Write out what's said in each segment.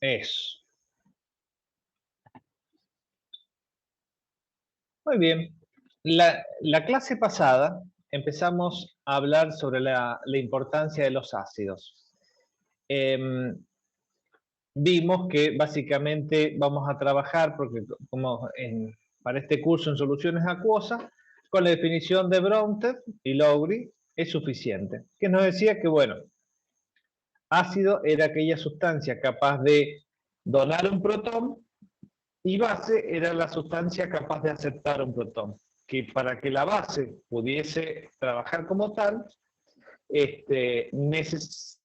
Eso. Muy bien. La clase pasada empezamos a hablar sobre la importancia de los ácidos. Vimos que básicamente vamos a trabajar, porque como para este curso en soluciones acuosas, con la definición de Brønter y Lowry es suficiente. Que nos decía que, bueno, ácido era aquella sustancia capaz de donar un protón y base era la sustancia capaz de aceptar un protón. Que para que la base pudiese trabajar como tal, necesita.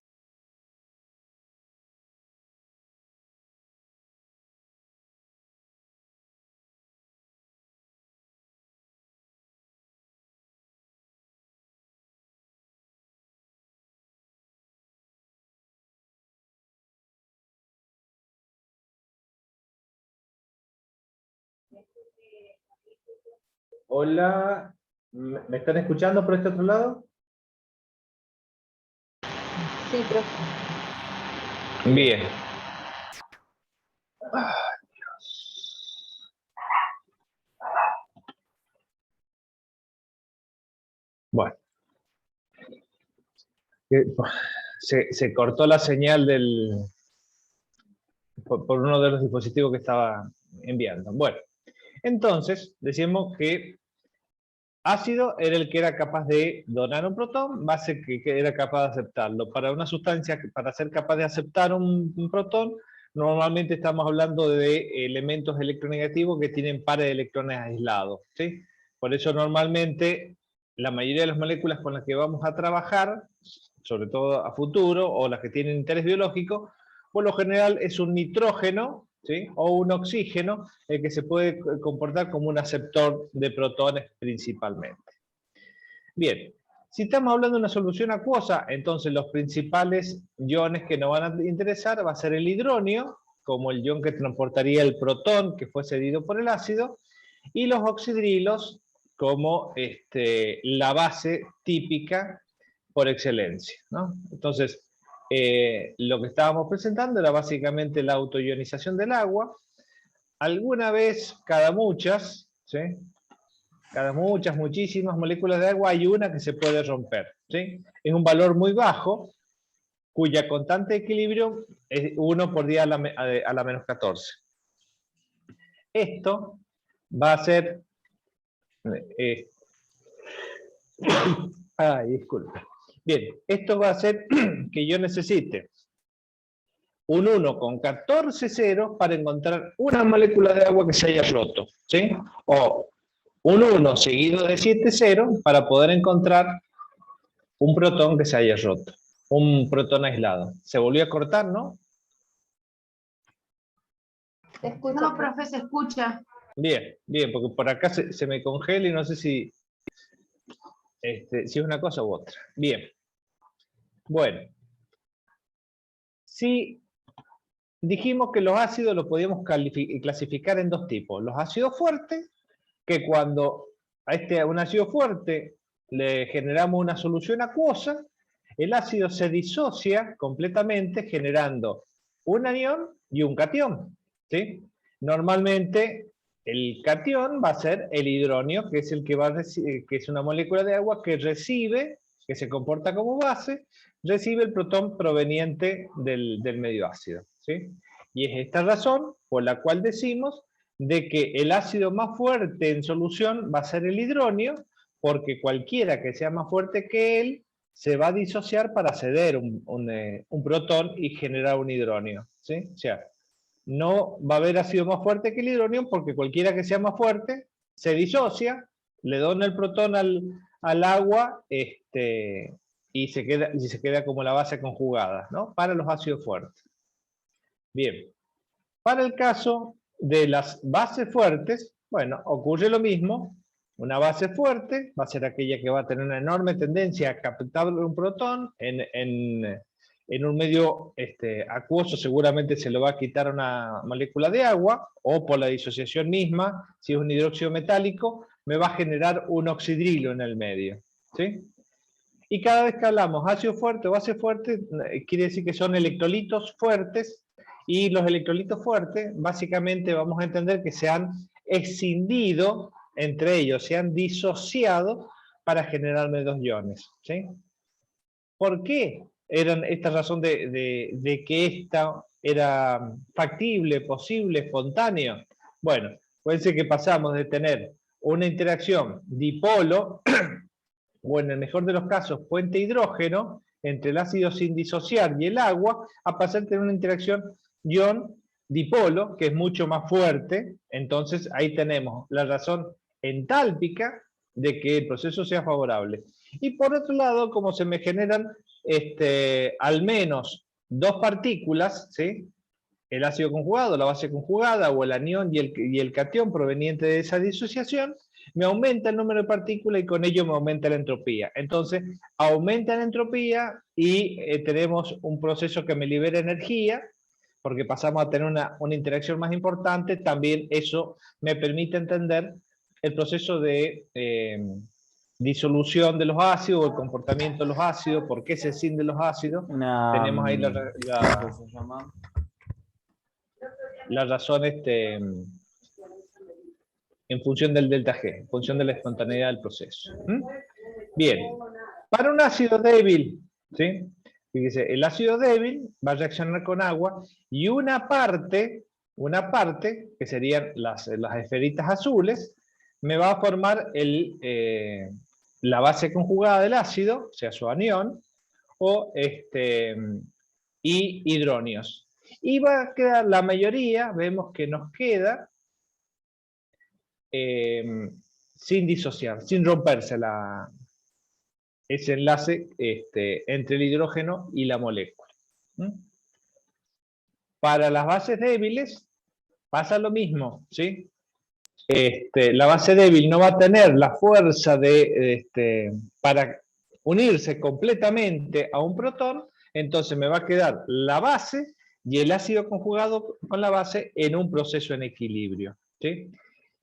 Hola, ¿me están escuchando por este otro lado? Sí, profe. Bien. Bueno. Se cortó la señal por uno de los dispositivos que estaba enviando. Bueno, entonces decimos que ácido era el que era capaz de donar un protón, base que era capaz de aceptarlo. Para una sustancia, para ser capaz de aceptar un protón, normalmente estamos hablando de elementos electronegativos que tienen pares de electrones aislados, ¿sí? Por eso normalmente la mayoría de las moléculas con las que vamos a trabajar, sobre todo a futuro, o las que tienen interés biológico, por lo general es un nitrógeno, ¿sí? O un oxígeno, el que se puede comportar como un aceptor de protones principalmente. Bien, si estamos hablando de una solución acuosa, entonces los principales iones que nos van a interesar va a ser el hidronio, como el ion que transportaría el protón que fue cedido por el ácido, y los oxidrilos como la base típica por excelencia, ¿no? Entonces, lo que estábamos presentando era básicamente la autoionización del agua. Alguna vez, cada muchas, ¿sí? Cada muchísimas moléculas de agua hay una que se puede romper, ¿sí? Es un valor muy bajo, cuya constante de equilibrio es 1 por 10 a la menos 14. Esto va a ser... ay, disculpe. Bien, esto va a hacer que yo necesite un 1 con 14 ceros para encontrar una molécula de agua que se haya roto, ¿sí? O un 1 seguido de 7 ceros para poder encontrar un protón que se haya roto, un protón aislado. Se volvió a cortar, ¿no? Se escucha. No, profe, se escucha. Bien, bien, porque por acá se me congela y no sé si es una cosa u otra. Bien. Bueno. Si dijimos que los ácidos los podíamos clasificar en dos tipos. Los ácidos fuertes, que cuando a un ácido fuerte le generamos una solución acuosa, el ácido se disocia completamente generando un anión y un catión, ¿sí? Normalmente el catión va a ser el hidronio, que es el que que es una molécula de agua que recibe, que se comporta como base, recibe el protón proveniente del medio ácido, ¿sí? Y es esta razón por la cual decimos de que el ácido más fuerte en solución va a ser el hidronio, porque cualquiera que sea más fuerte que él se va a disociar para ceder un protón y generar un hidronio, ¿sí? O sea, no va a haber ácido más fuerte que el hidronio porque cualquiera que sea más fuerte se disocia, le dona el protón al agua y se queda como la base conjugada, ¿no? Para los ácidos fuertes. Bien, para el caso de las bases fuertes, bueno, ocurre lo mismo. Una base fuerte va a ser aquella que va a tener una enorme tendencia a captar un protón en un medio acuoso, seguramente se lo va a quitar una molécula de agua, o por la disociación misma, si es un hidróxido metálico, me va a generar un oxidrilo en el medio, ¿sí? Y cada vez que hablamos ácido fuerte o base fuerte, quiere decir que son electrolitos fuertes Y los electrolitos fuertes, básicamente vamos a entender que se han escindido entre ellos, se han disociado para generarme dos iones, ¿sí? ¿Por qué eran esta razón de que esta era factible, posible, espontáneo? Bueno, puede ser que pasamos de tener una interacción dipolo, o en el mejor de los casos, puente hidrógeno, entre el ácido sin disociar y el agua, a pasar a tener una interacción ion dipolo, que es mucho más fuerte. Entonces ahí tenemos la razón entálpica de que el proceso sea favorable. Y por otro lado, como se me generan al menos dos partículas, ¿sí? El ácido conjugado, la base conjugada, o el anión y el catión proveniente de esa disociación, me aumenta el número de partículas y con ello me aumenta la entropía. Entonces, aumenta la entropía y tenemos un proceso que me libera energía, porque pasamos a tener una interacción más importante. También eso me permite entender el proceso de disolución de los ácidos, o el comportamiento de los ácidos, por qué se escinden los ácidos. Tenemos ahí la razón en función del delta G, en función de la espontaneidad del proceso. Bien, para un ácido débil, ¿sí? Fíjese, el ácido débil va a reaccionar con agua y una parte, que serían las esferitas azules, me va a formar la base conjugada del ácido, o sea, su anión, y hidronios. Y va a quedar la mayoría, vemos que nos queda sin disociar, sin romperse ese enlace entre el hidrógeno y la molécula. Para las bases débiles pasa lo mismo, ¿sí? La base débil no va a tener la fuerza para unirse completamente a un protón, entonces me va a quedar la base y el ácido conjugado con la base en un proceso en equilibrio, ¿sí?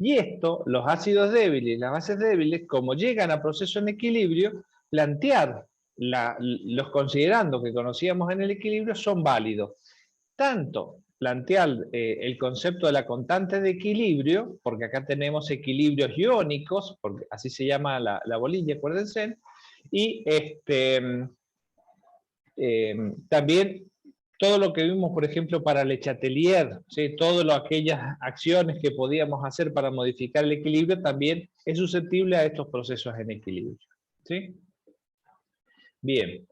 Y esto, los ácidos débiles y las bases débiles, como llegan a proceso en equilibrio, plantear los considerandos que conocíamos en el equilibrio son válidos. Tanto plantear el concepto de la constante de equilibrio, porque acá tenemos equilibrios iónicos, porque así se llama la bolilla, acuérdense, y también todo lo que vimos, por ejemplo, para Le Chatelier, ¿sí? Todas aquellas acciones que podíamos hacer para modificar el equilibrio también es susceptible a estos procesos en equilibrio, ¿sí? Bien.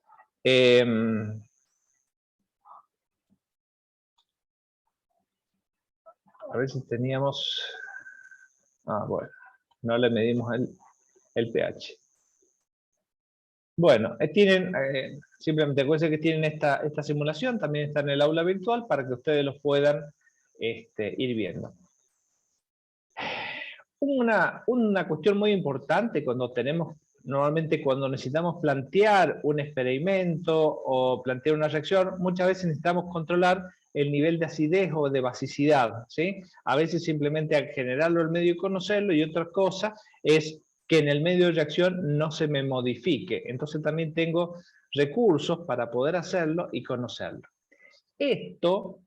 A ver si teníamos... bueno, no le medimos el pH. Bueno, simplemente acuérdense que tienen esta simulación, también está en el aula virtual para que ustedes los puedan ir viendo. Una cuestión muy importante normalmente cuando necesitamos plantear un experimento o plantear una reacción, muchas veces necesitamos controlar el nivel de acidez o de basicidad, ¿sí? A veces simplemente al generarlo el medio y conocerlo, y otra cosa es que en el medio de reacción no se me modifique. Entonces también tengo recursos para poder hacerlo y conocerlo. Esto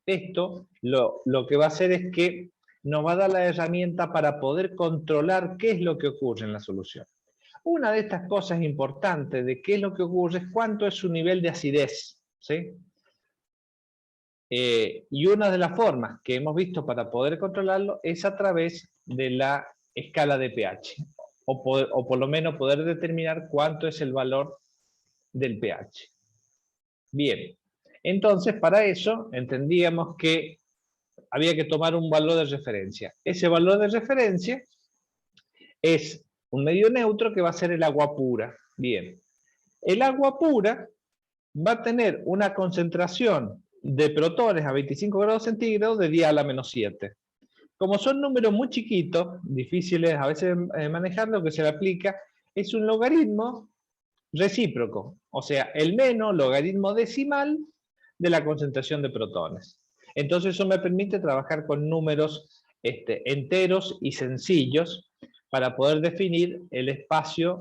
lo que va a hacer es que nos va a dar la herramienta para poder controlar qué es lo que ocurre en la solución. Una de estas cosas importantes de qué es lo que ocurre es cuánto es su nivel de acidez, ¿sí? Y una de las formas que hemos visto para poder controlarlo es a través de la escala de pH, o por lo menos poder determinar cuánto es el valor del pH. Bien, entonces para eso entendíamos que había que tomar un valor de referencia. Ese valor de referencia es un medio neutro que va a ser el agua pura. Bien, el agua pura va a tener una concentración de protones a 25 grados centígrados de 10 a la menos 7. Como son números muy chiquitos, difíciles a veces de manejar, lo que se le aplica es un logaritmo recíproco, o sea, el menos logaritmo decimal de la concentración de protones. Entonces eso me permite trabajar con números enteros y sencillos para poder definir el espacio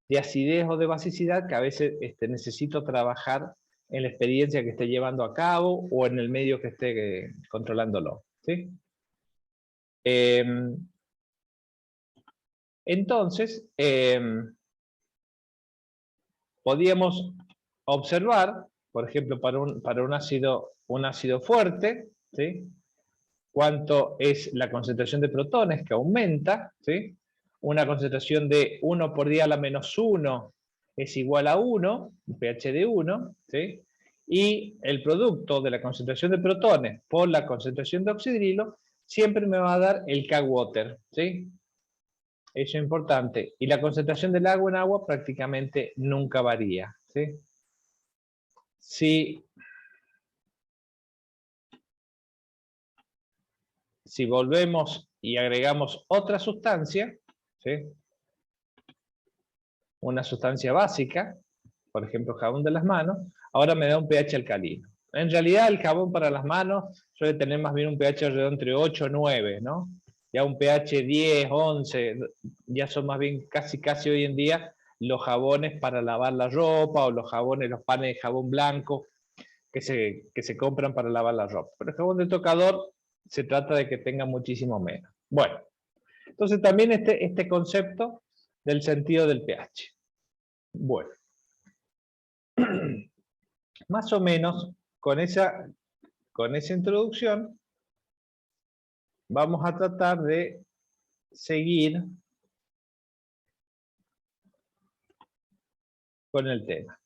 de acidez o de basicidad que a veces necesito trabajar en la experiencia que esté llevando a cabo o en el medio que esté controlándolo, ¿sí? Entonces, podíamos observar, por ejemplo, para un ácido fuerte, ¿sí? Cuánto es la concentración de protones que aumenta, ¿sí? Una concentración de 1 por 10 a la menos 1 es igual a 1, un pH de 1, ¿sí? Y el producto de la concentración de protones por la concentración de oxidrilo siempre me va a dar el K-water, ¿sí? Eso es importante. Y la concentración del agua en agua prácticamente nunca varía, ¿sí? Si volvemos y agregamos otra sustancia, ¿sí? Una sustancia básica, por ejemplo jabón de las manos, ahora me da un pH alcalino. En realidad el jabón para las manos suele tener más bien un pH alrededor entre 8 y 9, ¿no? Ya un pH 10, 11, ya son más bien casi hoy en día los jabones para lavar la ropa o los jabones, los panes de jabón blanco que se compran para lavar la ropa. Pero el jabón del tocador se trata de que tenga muchísimo menos. Bueno, entonces también este concepto del sentido del pH. Bueno, más o menos con esa introducción vamos a tratar de seguir con el tema.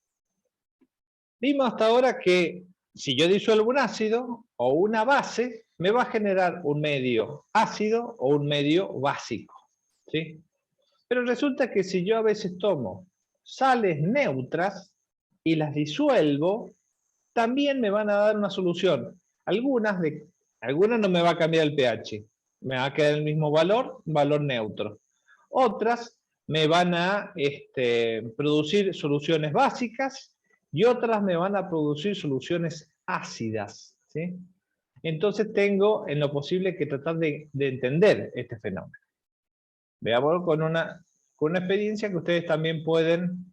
Vimos hasta ahora que si yo disuelvo un ácido o una base, me va a generar un medio ácido o un medio básico, ¿sí? Pero resulta que si yo a veces tomo sales neutras y las disuelvo, también me van a dar una solución. Algunas no me va a cambiar el pH, me va a quedar el mismo valor neutro. Otras me van a producir soluciones básicas y otras me van a producir soluciones ácidas, ¿sí? Entonces tengo en lo posible que tratar de entender este fenómeno. Veamos con una experiencia que ustedes también pueden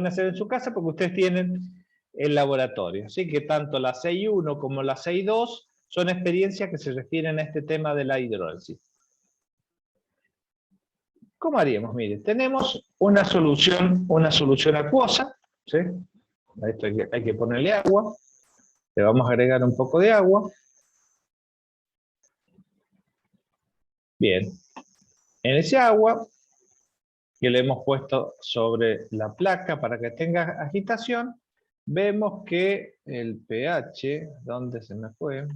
hacer en su casa porque ustedes tienen el laboratorio. Así que tanto la 6.1 como la 6.2 son experiencias que se refieren a este tema de la hidrólisis. ¿Cómo haríamos? Mire, tenemos una solución acuosa, ¿sí? A esto hay que ponerle agua. Le vamos a agregar un poco de agua. Bien. En ese agua que le hemos puesto sobre la placa para que tenga agitación, vemos que el pH, ¿dónde se me fue?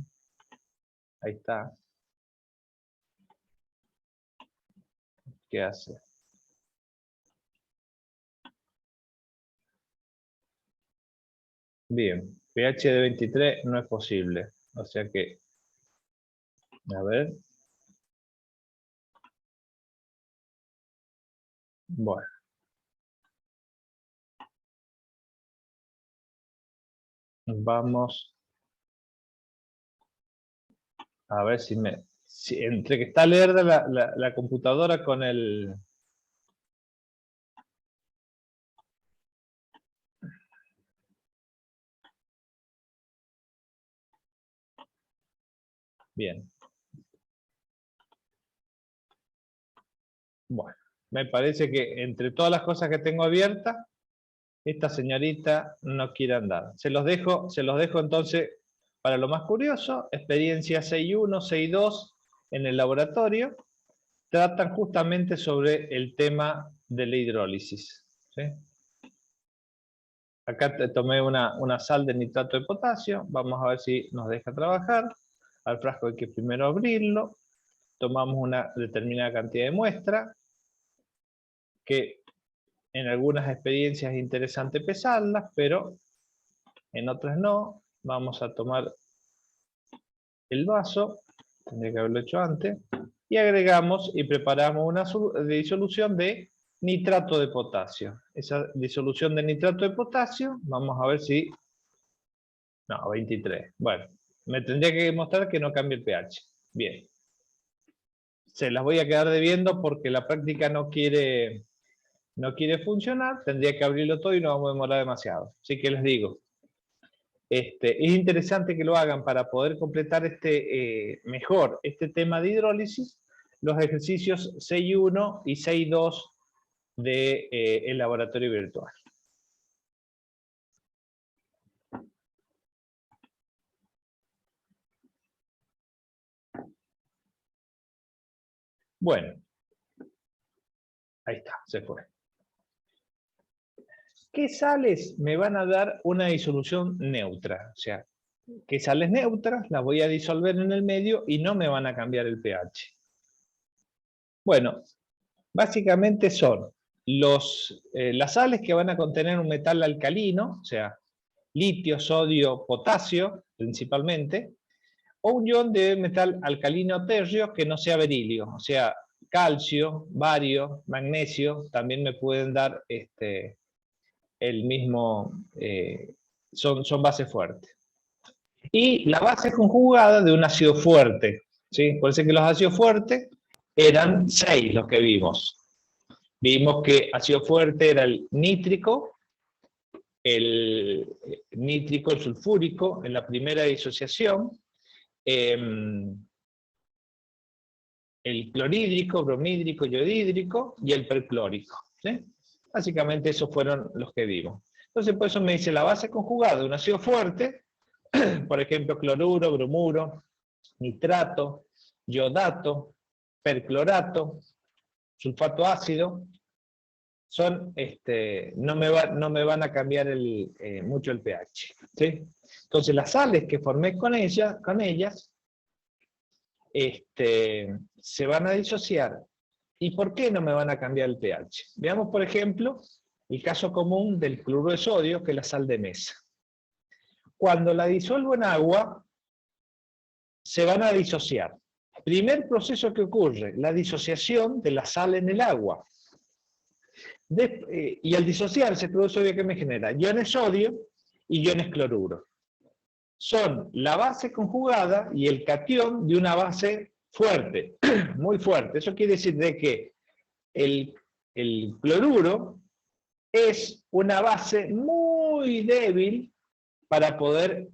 Ahí está. ¿Qué hace? Bien, pH de 23 no es posible. O sea que, a ver. Bueno. Vamos a ver si entre que está lerda la computadora con el... Bien. Bueno, me parece que entre todas las cosas que tengo abiertas, esta señorita no quiere andar. Se los dejo entonces para lo más curioso, experiencia 6.1, 6.2 en el laboratorio, tratan justamente sobre el tema de la hidrólisis, ¿sí? Acá tomé una sal de nitrato de potasio, vamos a ver si nos deja trabajar. Al frasco hay que primero abrirlo, tomamos una determinada cantidad de muestra, que en algunas experiencias es interesante pesarlas, pero en otras no. Vamos a tomar el vaso, tendría que haberlo hecho antes, y agregamos y preparamos una disolución de nitrato de potasio. Esa disolución de nitrato de potasio, vamos a ver si... No, 23. Bueno, me tendría que mostrar que no cambie el pH. Bien. Se las voy a quedar debiendo porque la práctica no quiere no quiere funcionar, tendría que abrirlo todo y no vamos a demorar demasiado. Así que les digo, es interesante que lo hagan para poder completar mejor este tema de hidrólisis, los ejercicios 6.1 y 6.2 del laboratorio virtual. Bueno, ahí está, se fue. ¿Qué sales me van a dar una disolución neutra? O sea, ¿qué sales neutras? Las voy a disolver en el medio y no me van a cambiar el pH. Bueno, básicamente son las sales que van a contener un metal alcalino, o sea, litio, sodio, potasio, principalmente, o un ion de metal alcalino tercio que no sea berilio, o sea, calcio, bario, magnesio, también me pueden dar el mismo, son bases fuertes. Y la base conjugada de un ácido fuerte, ¿sí? Por eso que los ácidos fuertes eran 6 los que vimos. Vimos que ácido fuerte era el nítrico, el sulfúrico en la primera disociación, el clorhídrico, bromhídrico, iodídrico y el perclórico, ¿sí? Básicamente esos fueron los que vimos. Entonces por eso me dice la base conjugada de un ácido fuerte, por ejemplo cloruro, bromuro, nitrato, yodato, perclorato, sulfato ácido, son, no me van a cambiar mucho el pH, ¿sí? Entonces las sales que formé con ellas se van a disociar. ¿Y por qué no me van a cambiar el pH? Veamos, por ejemplo, el caso común del cloruro de sodio, que es la sal de mesa. Cuando la disuelvo en agua, se van a disociar. Primer proceso que ocurre, la disociación de la sal en el agua. Y al disociarse, el cloruro de sodio, ¿qué me genera? Iones sodio y iones cloruro. Son la base conjugada y el catión de una base fuerte, muy fuerte. Eso quiere decir de que el cloruro es una base muy débil para poder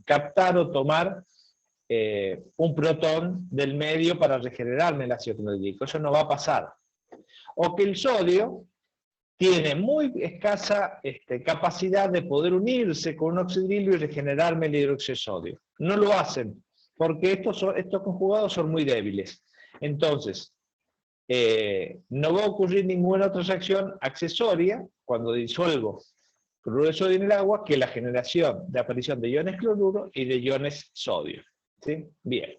captar o tomar un protón del medio para regenerarme el ácido clorhídrico. Eso no va a pasar. O que el sodio tiene muy escasa capacidad de poder unirse con un oxidrillo y regenerarme el hidróxido de sodio. No lo hacen, porque estos conjugados son muy débiles. Entonces, no va a ocurrir ninguna otra reacción accesoria cuando disuelvo cloruro de sodio en el agua que la generación de aparición de iones cloruro y de iones sodio. ¿Sí? Bien.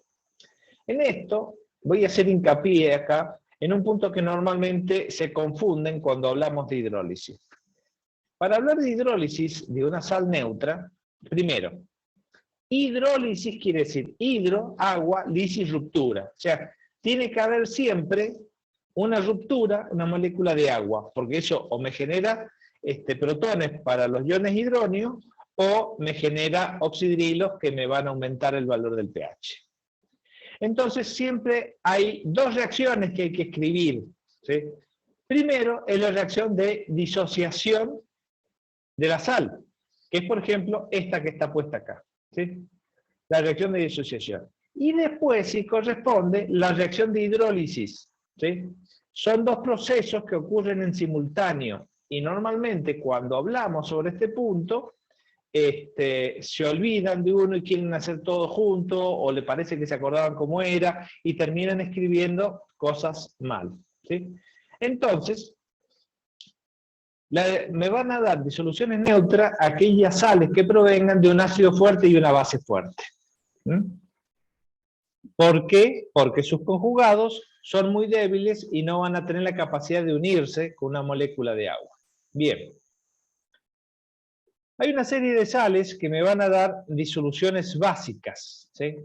En esto voy a hacer hincapié acá en un punto que normalmente se confunden cuando hablamos de hidrólisis. Para hablar de hidrólisis de una sal neutra, primero, hidrólisis quiere decir hidro, agua, lisis, ruptura. O sea, tiene que haber siempre una ruptura, una molécula de agua, porque eso o me genera protones para los iones hidróneos o me genera oxidrilos que me van a aumentar el valor del pH. Entonces siempre hay dos reacciones que hay que escribir, ¿sí? Primero es la reacción de disociación de la sal, que es por ejemplo esta que está puesta acá, ¿sí? La reacción de disociación. Y después, si corresponde, la reacción de hidrólisis, ¿sí? Son dos procesos que ocurren en simultáneo, y normalmente cuando hablamos sobre este punto, se olvidan de uno y quieren hacer todo junto, o le parece que se acordaban cómo era, y terminan escribiendo cosas mal, ¿sí? Entonces, me van a dar disoluciones neutras aquellas sales que provengan de un ácido fuerte y una base fuerte. ¿Por qué? Porque sus conjugados son muy débiles y no van a tener la capacidad de unirse con una molécula de agua. Bien. Hay una serie de sales que me van a dar disoluciones básicas, ¿sí?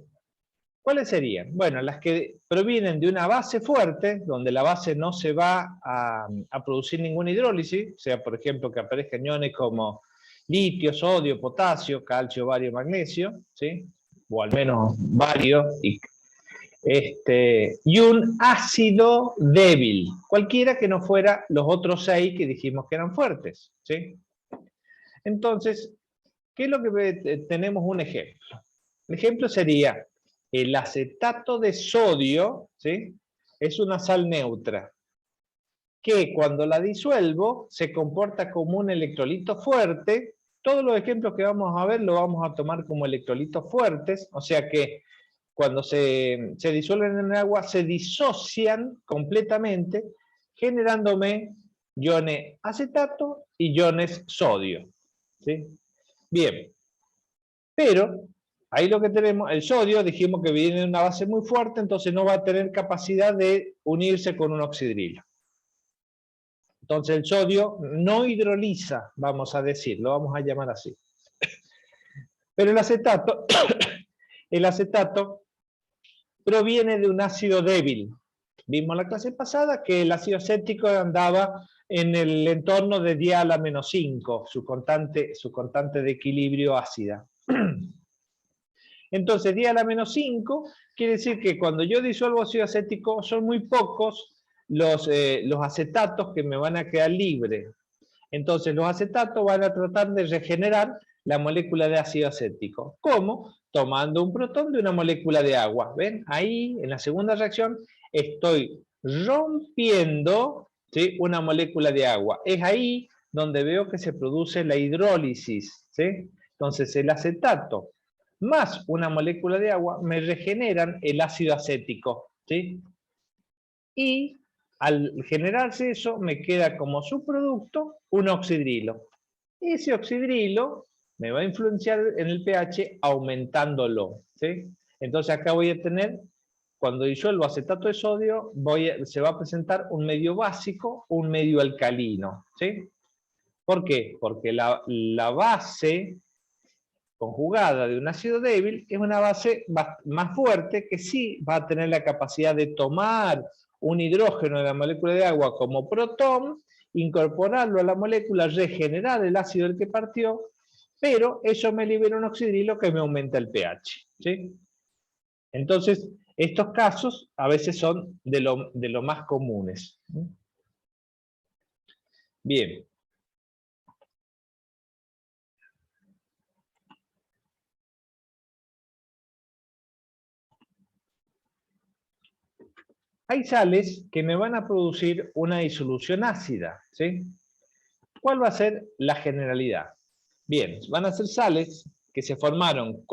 ¿Cuáles serían? Bueno, las que provienen de una base fuerte, donde la base no se va a producir ninguna hidrólisis, o sea, por ejemplo, que aparezcan iones como litio, sodio, potasio, calcio, bario, magnesio, ¿sí? O al menos bario y un ácido débil, cualquiera que no fuera los otros 6 que dijimos que eran fuertes, ¿sí? Entonces, ¿qué es lo que tenemos? Un ejemplo. El ejemplo sería el acetato de sodio, ¿sí? Es una sal neutra, que cuando la disuelvo se comporta como un electrolito fuerte. Todos los ejemplos que vamos a ver lo vamos a tomar como electrolitos fuertes, o sea que cuando se disuelven en el agua se disocian completamente, generándome iones acetato y iones sodio, ¿sí? Bien, pero ahí lo que tenemos, el sodio, dijimos que viene de una base muy fuerte, entonces no va a tener capacidad de unirse con un oxidrilo. Entonces el sodio no hidroliza, vamos a decir, lo vamos a llamar así. Pero el acetato, el acetato proviene de un ácido débil. Vimos la clase pasada que el ácido acético andaba en el entorno de 10 a la menos 5, su constante de equilibrio ácida. Entonces 10 a la menos 5 quiere decir que cuando yo disuelvo ácido acético son muy pocos los acetatos que me van a quedar libres. Entonces los acetatos van a tratar de regenerar la molécula de ácido acético. ¿Cómo? Tomando un protón de una molécula de agua. ¿Ven? Ahí, en la segunda reacción, estoy rompiendo, ¿sí?, una molécula de agua. Es ahí donde veo que se produce la hidrólisis, ¿sí? Entonces el acetato más una molécula de agua me regeneran el ácido acético, ¿sí? Y al generarse eso, me queda como subproducto un oxidrilo. Ese oxidrilo me va a influenciar en el pH aumentándolo, ¿sí? Entonces acá voy a tener, cuando disuelvo acetato de sodio, se va a presentar un medio básico, un medio alcalino, ¿sí? ¿Por qué? Porque la base conjugada de un ácido débil es una base más fuerte que sí va a tener la capacidad de tomar un hidrógeno de la molécula de agua como protón, incorporarlo a la molécula, regenerar el ácido del que partió, pero eso me libera un oxidrilo que me aumenta el pH, ¿sí? Entonces, estos casos a veces son de lo más comunes. Bien. Hay sales que me van a producir una disolución ácida, ¿sí? ¿Cuál va a ser la generalidad? Bien, van a ser sales que se formaron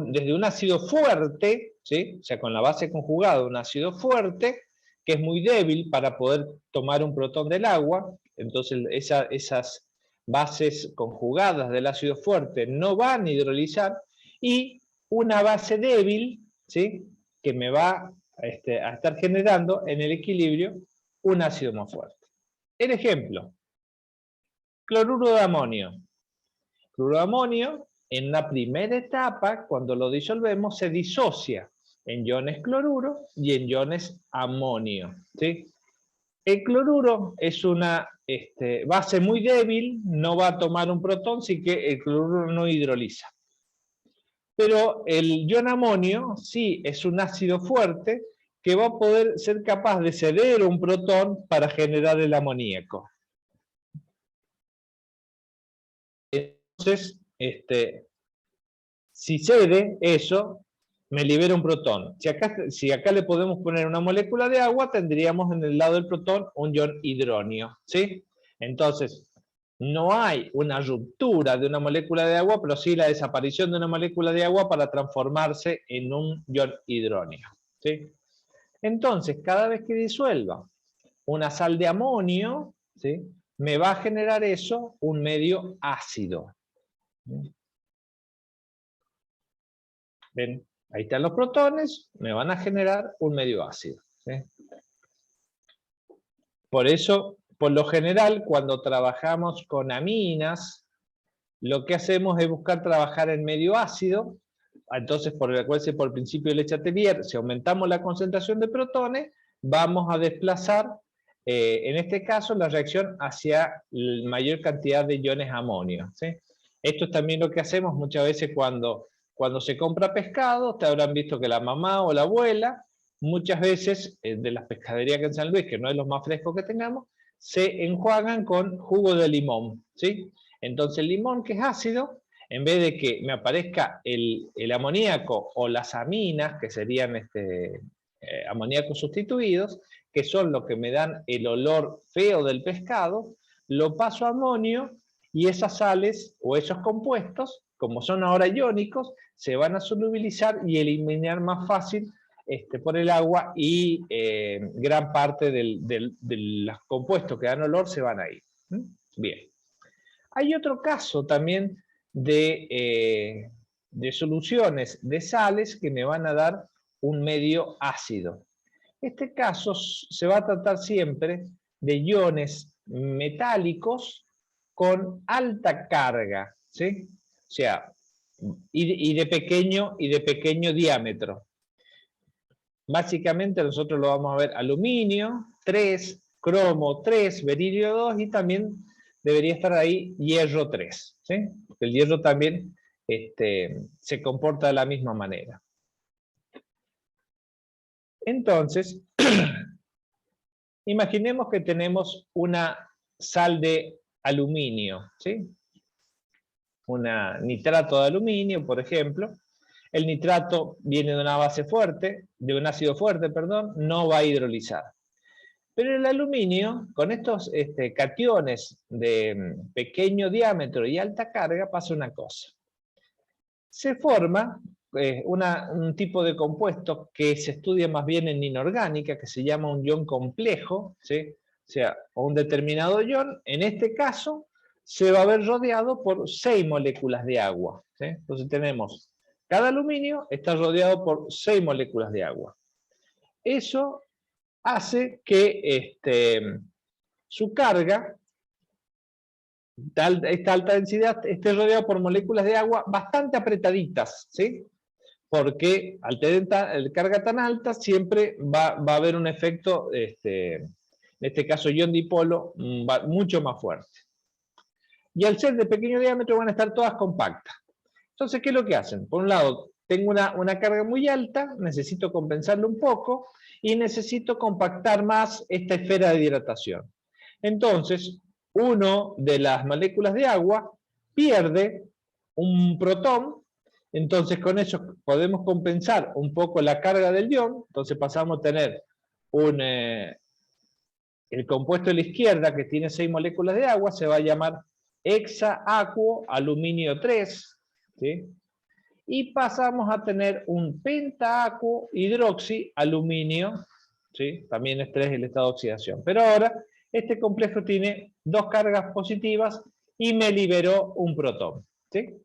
desde un ácido fuerte, ¿sí?, o sea, con la base conjugada de un ácido fuerte, que es muy débil para poder tomar un protón del agua. Entonces esas bases conjugadas del ácido fuerte no van a hidrolizar, y una base débil, ¿sí?, que me va a estar generando en el equilibrio un ácido más fuerte. El ejemplo: cloruro de amonio. Cloruro de amonio, en la primera etapa, cuando lo disolvemos, se disocia en iones cloruro y en iones amonio, ¿sí? El cloruro es una base muy débil, no va a tomar un protón, así que el cloruro no hidroliza. Pero el ion amonio sí es un ácido fuerte que va a poder ser capaz de ceder un protón para generar el amoníaco. Entonces, si cede eso, me libera un protón. Si acá le podemos poner una molécula de agua, tendríamos en el lado del protón un ion hidronio, ¿sí? Entonces, no hay una ruptura de una molécula de agua, pero sí la desaparición de una molécula de agua para transformarse en un ion hidronio, ¿sí? Entonces, cada vez que disuelva una sal de amonio, ¿sí?, me va a generar eso un medio ácido. ¿Ven? Ahí están los protones, me van a generar un medio ácido, ¿sí? Por eso, por lo general, cuando trabajamos con aminas, lo que hacemos es buscar trabajar en medio ácido. Entonces, por el principio de Lechatelier, si aumentamos la concentración de protones, vamos a desplazar, en este caso, la reacción hacia la mayor cantidad de iones amonio, ¿sí? Esto es también lo que hacemos muchas veces cuando se compra pescado. Te habrán visto que la mamá o la abuela muchas veces de las pescaderías que en San Luis, que no es lo más fresco que tengamos, se enjuagan con jugo de limón, ¿sí? Entonces el limón, que es ácido, en vez de que me aparezca el amoníaco o las aminas, que serían amoníacos sustituidos, que son los que me dan el olor feo del pescado, lo paso a amonio y esas sales o esos compuestos, como son ahora iónicos, se van a solubilizar y eliminar más fácil por el agua y gran parte de los compuestos que dan olor se van a ir. Bien. Hay otro caso también de soluciones de sales que me van a dar un medio ácido. Este caso se va a tratar siempre de iones metálicos con alta carga, ¿sí? O sea, y de pequeño diámetro. Básicamente nosotros lo vamos a ver aluminio 3, cromo 3, beridio 2 y también debería estar ahí hierro 3, ¿sí? Porque el hierro también se comporta de la misma manera. Entonces, imaginemos que tenemos una sal de aluminio, ¿sí? Una nitrato de aluminio, por ejemplo. El nitrato viene de una base fuerte, de un ácido fuerte, perdón, no va a hidrolizar. Pero el aluminio, con estos cationes de pequeño diámetro y alta carga, pasa una cosa. Se forma un tipo de compuesto que se estudia más bien en inorgánica, que se llama un ion complejo, ¿sí? O sea, un determinado ion, en este caso, se va a ver rodeado por 6 moléculas de agua, ¿sí? Entonces tenemos, cada aluminio está rodeado por 6 moléculas de agua. Eso hace que su carga, esta alta densidad, esté rodeado por moléculas de agua bastante apretaditas, ¿sí? Porque al tener carga tan alta siempre va a haber un efecto, en este caso ion dipolo, mucho más fuerte. Y al ser de pequeño diámetro van a estar todas compactas. Entonces, ¿qué es lo que hacen? Por un lado, tengo una carga muy alta, necesito compensarlo un poco, y necesito compactar más esta esfera de hidratación. Entonces, uno de las moléculas de agua pierde un protón, entonces con eso podemos compensar un poco la carga del ion, entonces pasamos a tener el compuesto de la izquierda que tiene 6 moléculas de agua, se va a llamar hexaacuo aluminio 3, ¿sí? Y pasamos a tener un pentaacuo hidroxi aluminio, ¿sí? También es 3 el estado de oxidación. Pero ahora este complejo tiene 2 cargas positivas y me liberó un protón, ¿sí?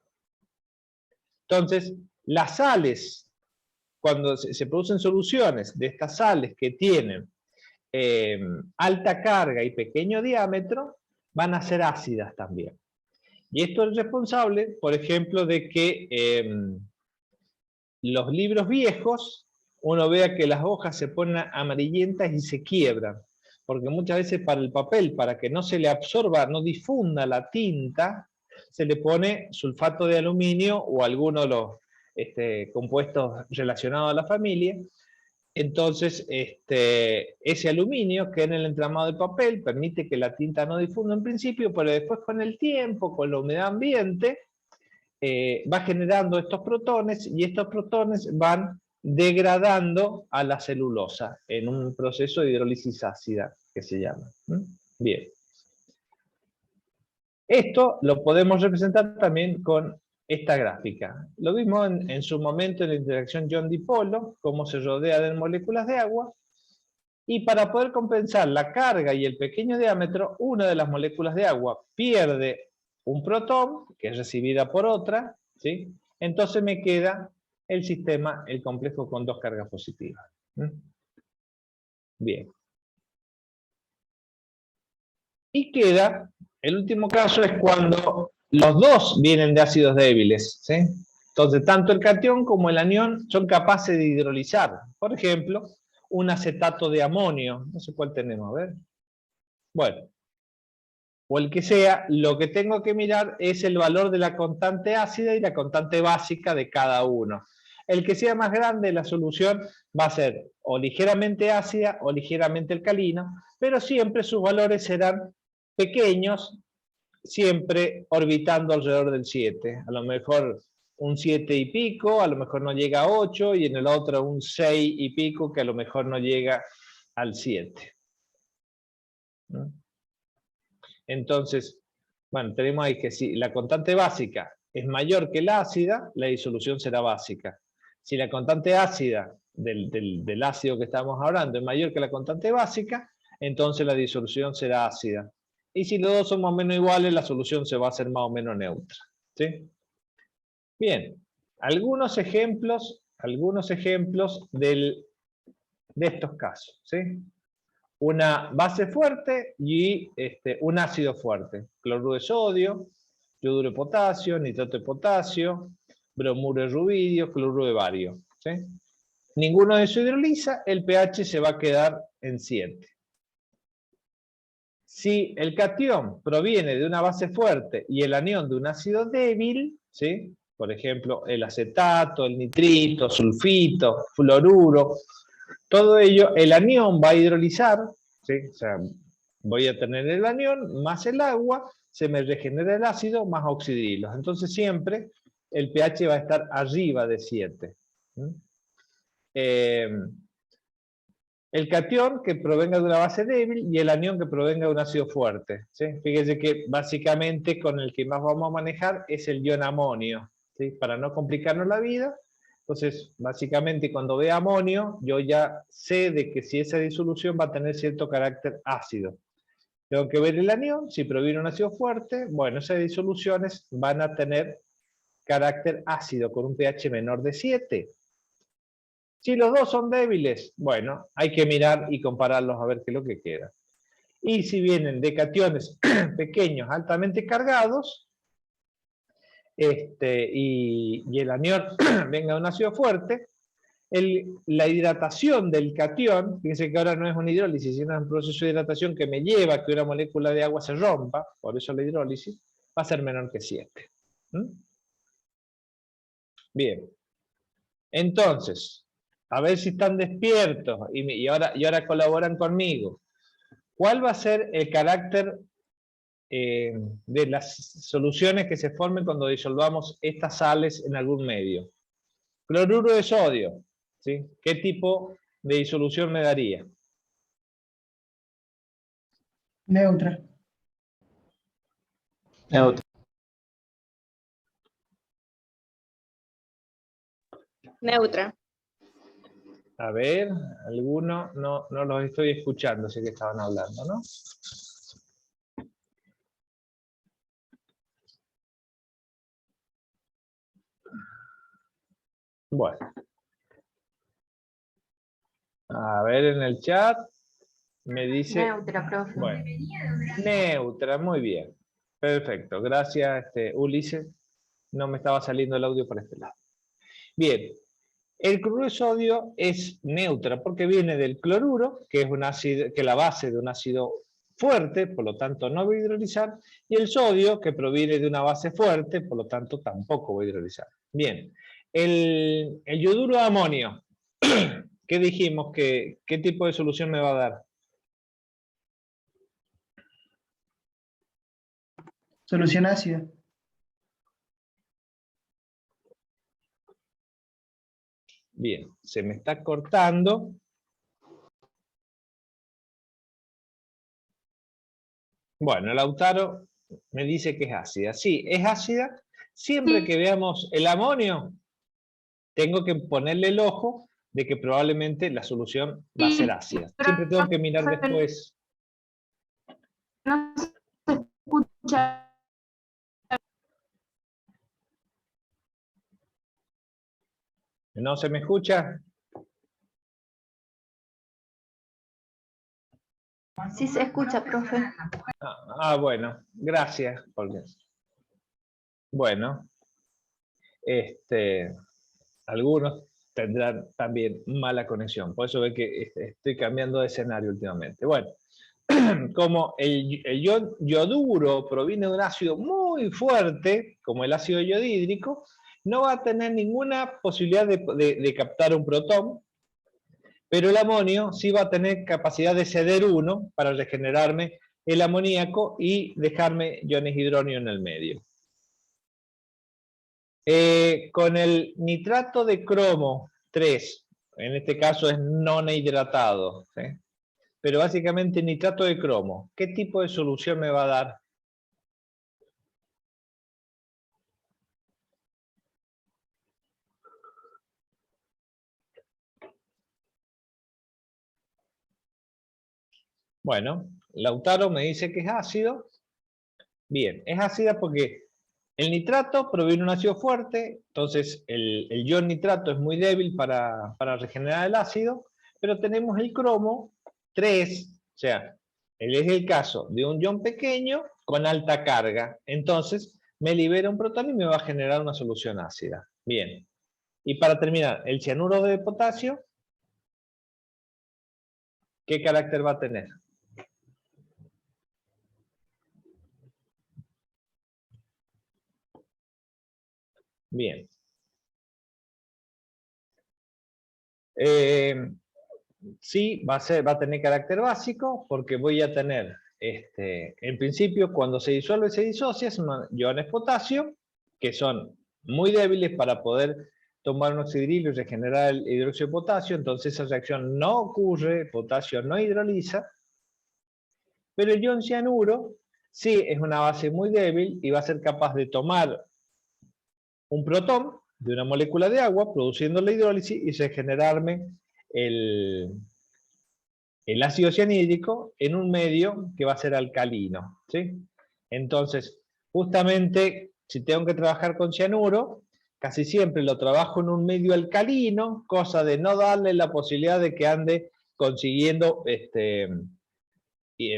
Entonces, las sales, cuando se producen soluciones de estas sales que tienen alta carga y pequeño diámetro, van a ser ácidas también. Y esto es responsable, por ejemplo, de que los libros viejos, uno vea que las hojas se ponen amarillentas y se quiebran. Porque muchas veces para el papel, para que no se le absorba, no difunda la tinta, se le pone sulfato de aluminio o alguno de los compuestos relacionados a la familia. Entonces, ese aluminio que en el entramado del papel permite que la tinta no difunda en principio, pero después con el tiempo, con la humedad ambiente, va generando estos protones y estos protones van degradando a la celulosa en un proceso de hidrólisis ácida que se llama. Bien. Esto lo podemos representar también con esta gráfica. Lo vimos en su momento en la interacción ion-dipolo, cómo se rodea de moléculas de agua, y para poder compensar la carga y el pequeño diámetro, una de las moléculas de agua pierde un protón, que es recibida por otra, ¿sí? Entonces me queda el sistema, el complejo con 2 cargas positivas. Bien. Y queda, el último caso es cuando los dos vienen de ácidos débiles, ¿sí? Entonces, tanto el catión como el anión son capaces de hidrolizar. Por ejemplo, un acetato de amonio, no sé cuál tenemos, a ver. Bueno, o el que sea, lo que tengo que mirar es el valor de la constante ácida y la constante básica de cada uno. El que sea más grande, la solución va a ser o ligeramente ácida o ligeramente alcalina, pero siempre sus valores serán pequeños, siempre orbitando alrededor del 7. A lo mejor un 7 y pico, a lo mejor no llega a 8, y en el otro un 6 y pico, que a lo mejor no llega al 7. Entonces, bueno, tenemos ahí que si la constante básica es mayor que la ácida, la disolución será básica. Si la constante ácida del ácido que estamos hablando es mayor que la constante básica, entonces la disolución será ácida. Y si los dos son más o menos iguales, la solución se va a hacer más o menos neutra. ¿Sí? Bien, algunos ejemplos de estos casos. ¿Sí? Una base fuerte y un ácido fuerte. Cloruro de sodio, yoduro de potasio, nitrato de potasio, bromuro de rubidio, cloruro de bario. ¿Sí? Ninguno de eso hidroliza, el pH se va a quedar en 7. Si el catión proviene de una base fuerte y el anión de un ácido débil, ¿sí? Por ejemplo, el acetato, el nitrito, sulfito, fluoruro, todo ello, el anión va a hidrolizar, ¿sí? O sea, voy a tener el anión más el agua, se me regenera el ácido más oxidrilos. Entonces siempre el pH va a estar arriba de 7. El catión que provenga de una base débil y el anión que provenga de un ácido fuerte. ¿Sí? Fíjense que básicamente con el que más vamos a manejar es el ion amonio, ¿sí? Para no complicarnos la vida. Entonces, básicamente cuando vea amonio, yo ya sé de que si esa disolución va a tener cierto carácter ácido. Tengo que ver el anión, si proviene de un ácido fuerte, bueno, esas disoluciones van a tener carácter ácido con un pH menor de 7. Si los dos son débiles, bueno, hay que mirar y compararlos a ver qué es lo que queda. Y si vienen de cationes pequeños altamente cargados, y el anión venga de un ácido fuerte, la hidratación del catión, fíjense que ahora no es una hidrólisis, sino es un proceso de hidratación que me lleva a que una molécula de agua se rompa, por eso la hidrólisis, va a ser menor que 7. Bien. Entonces, a ver si están despiertos y ahora colaboran conmigo. ¿Cuál va a ser el carácter de las soluciones que se formen cuando disolvamos estas sales en algún medio? Cloruro de sodio, ¿sí? ¿Qué tipo de disolución me daría? Neutra. Neutra. Neutra. A ver, algunos no los estoy escuchando, sé que estaban hablando, ¿no? Bueno. A ver en el chat. Me dice... Neutra, profe. Bueno, neutra, muy bien. Perfecto, gracias Ulises. No me estaba saliendo el audio por este lado. Bien, el cloruro de sodio es neutra porque viene del cloruro, que es un ácido, que es la base de un ácido fuerte, por lo tanto no voy a hidrolizar, y el sodio, que proviene de una base fuerte, por lo tanto tampoco voy a hidrolizar. Bien, el yoduro de amonio, ¿qué dijimos? ¿Qué tipo de solución me va a dar? Solución ácida. Bien, se me está cortando. Bueno, Lautaro me dice que es ácida. Sí, es ácida. Siempre que veamos el amonio, tengo que ponerle el ojo de que probablemente la solución va a ser ácida. Siempre tengo que mirar después. No se escucha. ¿No se me escucha? Sí se escucha, profe. Bueno, gracias. Bueno, algunos tendrán también mala conexión. Por eso ve que estoy cambiando de escenario últimamente. Bueno, como el yoduro proviene de un ácido muy fuerte, como el ácido yodhídrico, no va a tener ninguna posibilidad de captar un protón, pero el amonio sí va a tener capacidad de ceder uno para regenerarme el amoníaco y dejarme iones hidronio en el medio. Con el nitrato de cromo 3, en este caso es non hidratado, ¿sí? Pero básicamente nitrato de cromo, ¿qué tipo de solución me va a dar? Bueno, Lautaro me dice que es ácido. Bien, es ácida porque el nitrato proviene de un ácido fuerte, entonces el ion nitrato es muy débil para regenerar el ácido, pero tenemos el cromo 3, o sea, es el caso de un ion pequeño con alta carga, entonces me libera un protón y me va a generar una solución ácida. Bien, y para terminar, el cianuro de potasio, ¿qué carácter va a tener? Bien. Sí, va a tener carácter básico porque voy a tener, en principio, cuando se disuelve, se disocia, son iones potasio, que son muy débiles para poder tomar un oxidrilo y regenerar el hidróxido de potasio, entonces esa reacción no ocurre, potasio no hidroliza, pero el ion cianuro sí es una base muy débil y va a ser capaz de tomar un protón de una molécula de agua, produciendo la hidrólisis y regenerarme el ácido cianhídrico en un medio que va a ser alcalino, ¿sí? Entonces, justamente, si tengo que trabajar con cianuro, casi siempre lo trabajo en un medio alcalino, cosa de no darle la posibilidad de que ande consiguiendo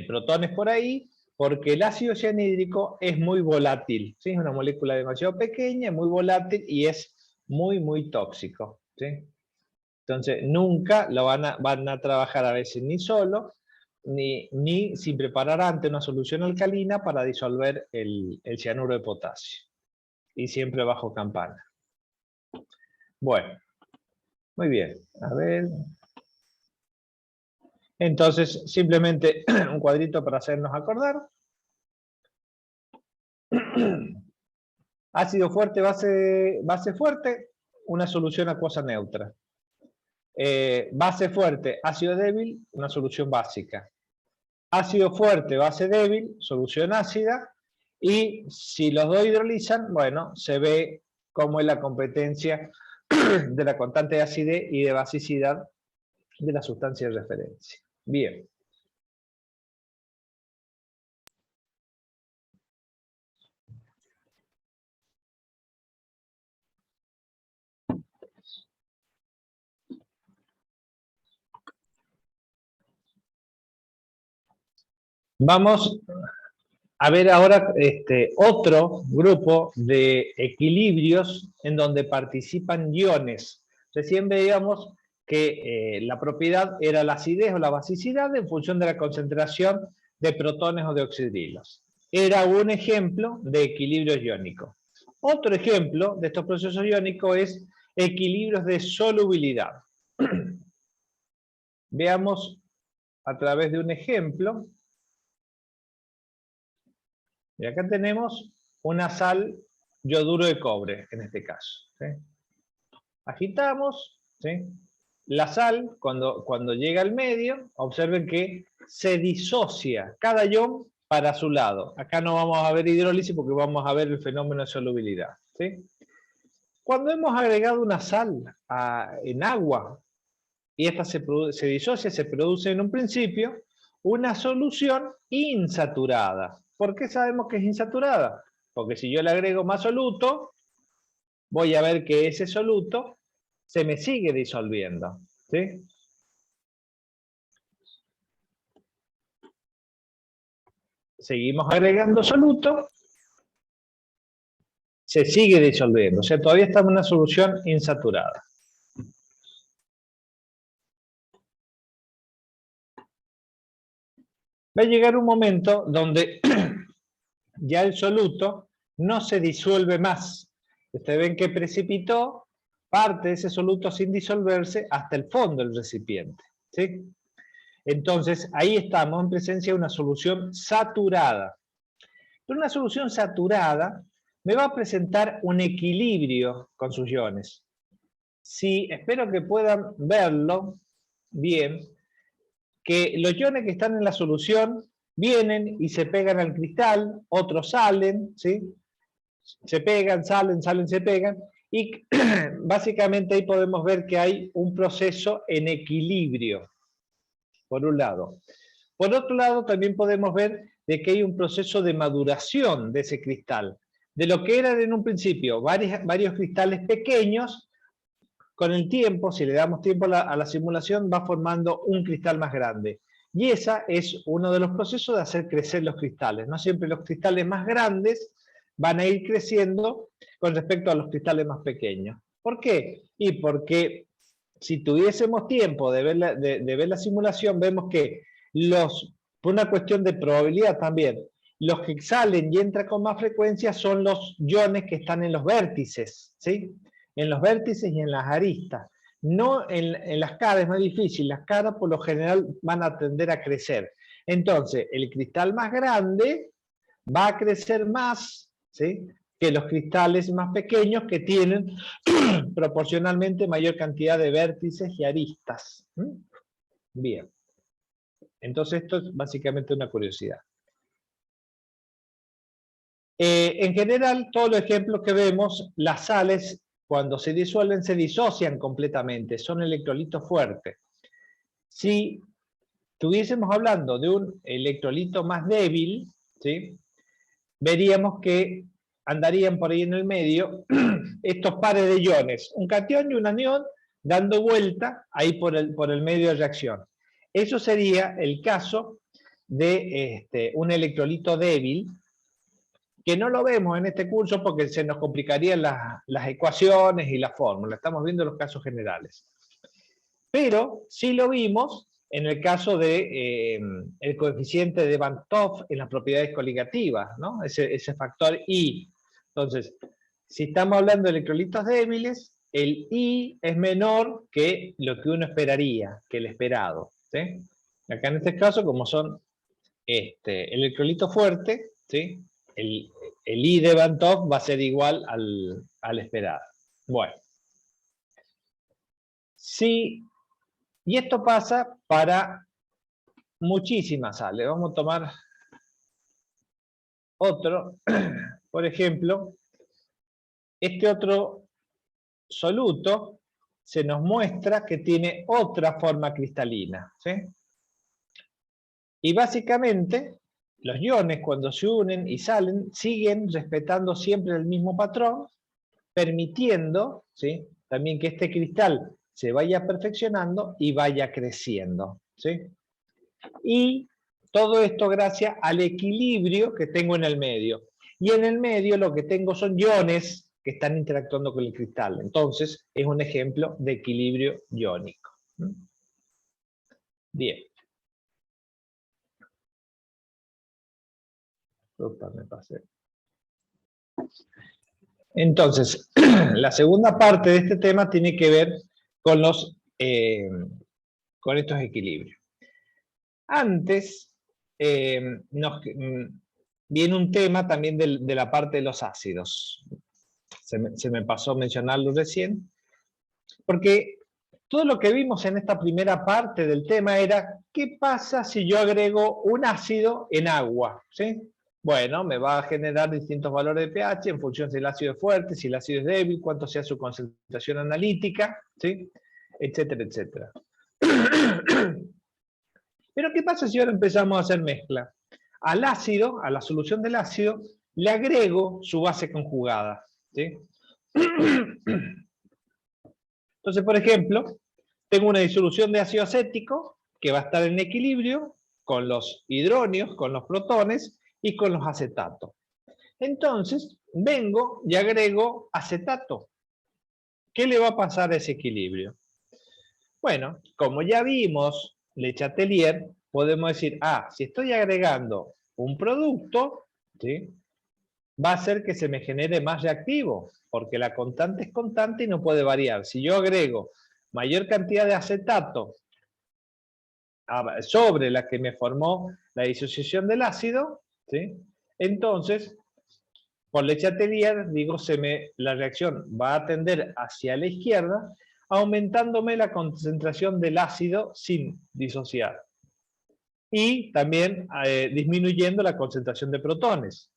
protones por ahí, porque el ácido cianhídrico es muy volátil, ¿sí? Es una molécula demasiado pequeña, muy volátil y es muy tóxico, ¿sí? Entonces, nunca lo van a trabajar a veces ni solo, ni sin preparar antes una solución alcalina para disolver el cianuro de potasio. Y siempre bajo campana. Bueno, muy bien. A ver. Entonces, simplemente un cuadrito para hacernos acordar. Ácido fuerte, base fuerte, una solución acuosa neutra. Base fuerte, ácido débil, una solución básica. Ácido fuerte, base débil, solución ácida, y si los dos hidrolizan, bueno, se ve cómo es la competencia de la constante de acidez y de basicidad de la sustancia de referencia. Bien. Vamos a ver ahora otro grupo de equilibrios en donde participan iones. Recién veíamos que la propiedad era la acidez o la basicidad en función de la concentración de protones o de oxidrilos. Era un ejemplo de equilibrio iónico. Otro ejemplo de estos procesos iónicos es equilibrios de solubilidad. Veamos a través de un ejemplo. Y acá tenemos una sal yoduro de cobre, en este caso, ¿sí? Agitamos, ¿sí? La sal, cuando llega al medio, observen que se disocia cada ion para su lado. Acá no vamos a ver hidrólisis porque vamos a ver el fenómeno de solubilidad, ¿sí? Cuando hemos agregado una sal en agua y esta se disocia, se produce en un principio una solución insaturada. ¿Por qué sabemos que es insaturada? Porque si yo le agrego más soluto, voy a ver que ese soluto se me sigue disolviendo, ¿sí? Seguimos agregando soluto, se sigue disolviendo, o sea, todavía está en una solución insaturada. Va a llegar un momento donde ya el soluto no se disuelve más Ustedes ven que precipitó parte de ese soluto sin disolverse hasta el fondo del recipiente, ¿sí? Entonces, ahí estamos en presencia de una solución saturada. Pero una solución saturada me va a presentar un equilibrio con sus iones. Sí, espero que puedan verlo bien, que los iones que están en la solución vienen y se pegan al cristal, otros salen, ¿sí? Se pegan, salen, se pegan, y básicamente ahí podemos ver que hay un proceso en equilibrio, por un lado. Por otro lado, también podemos ver de que hay un proceso de maduración de ese cristal, de lo que eran en un principio varios cristales pequeños. Con el tiempo, si le damos tiempo a la simulación, va formando un cristal más grande. Y ese es uno de los procesos de hacer crecer los cristales. No siempre los cristales más grandes van a ir creciendo con respecto a los cristales más pequeños. ¿Por qué? Y porque si tuviésemos tiempo de ver la simulación, vemos que por una cuestión de probabilidad también, los que salen y entran con más frecuencia son los iones que están en los vértices, ¿sí? En los vértices y en las aristas. No en las caras, es más difícil. Las caras por lo general van a tender a crecer. Entonces, el cristal más grande va a crecer más, ¿sí?, que los cristales más pequeños que tienen proporcionalmente mayor cantidad de vértices y aristas. Bien. Entonces esto es básicamente una curiosidad. En general, todos los ejemplos que vemos, las sales, cuando se disuelven, se disocian completamente, son electrolitos fuertes. Si estuviésemos hablando de un electrolito más débil, ¿sí?, veríamos que andarían por ahí en el medio estos pares de iones, un catión y un anión, dando vuelta ahí por el medio de reacción. Eso sería el caso de un electrolito débil, que no lo vemos en este curso porque se nos complicarían las ecuaciones y las fórmulas. Estamos viendo los casos generales. Pero sí lo vimos en el caso de el coeficiente de Van 't Hoff en las propiedades coligativas, ¿no? Ese factor I. Entonces, si estamos hablando de electrolitos débiles, el I es menor que lo que uno esperaría, que el esperado, ¿sí? Acá en este caso, como son electrolitos fuertes, ¿sí?, el I de Van 't Hoff va a ser igual al esperado. Bueno. Sí, y esto pasa para muchísimas sales. Vamos a tomar otro. Por ejemplo, este otro soluto se nos muestra que tiene otra forma cristalina, ¿sí? Y básicamente, los iones cuando se unen y salen, siguen respetando siempre el mismo patrón, permitiendo, ¿sí?, también que este cristal se vaya perfeccionando y vaya creciendo, ¿sí? Y todo esto gracias al equilibrio que tengo en el medio. Y en el medio lo que tengo son iones que están interactuando con el cristal. Entonces, es un ejemplo de equilibrio iónico. Bien. Opa, me pasé. Entonces, la segunda parte de este tema tiene que ver con con estos equilibrios. Antes, viene un tema también de la parte de los ácidos. Se me pasó mencionarlo recién. Porque todo lo que vimos en esta primera parte del tema era, ¿qué pasa si yo agrego un ácido en agua? ¿Sí? Bueno, me va a generar distintos valores de pH en función si el ácido es fuerte, si el ácido es débil, cuánto sea su concentración analítica, ¿sí?, etcétera, etcétera. Pero ¿qué pasa si ahora empezamos a hacer mezcla? Al ácido, a la solución del ácido, le agrego su base conjugada, ¿sí? Entonces, por ejemplo, tengo una disolución de ácido acético que va a estar en equilibrio con los hidronios, con los protones y con los acetatos. Entonces, vengo y agrego acetato. ¿Qué le va a pasar a ese equilibrio? Bueno, como ya vimos Le Chatelier, podemos decir, si estoy agregando un producto, ¿sí?, va a hacer que se me genere más reactivo, porque la constante es constante y no puede variar. Si yo agrego mayor cantidad de acetato sobre la que me formó la disociación del ácido, ¿sí? Entonces, por Le Chatelier, digo, la reacción va a tender hacia la izquierda, aumentándome la concentración del ácido sin disociar. Y también disminuyendo la concentración de protones.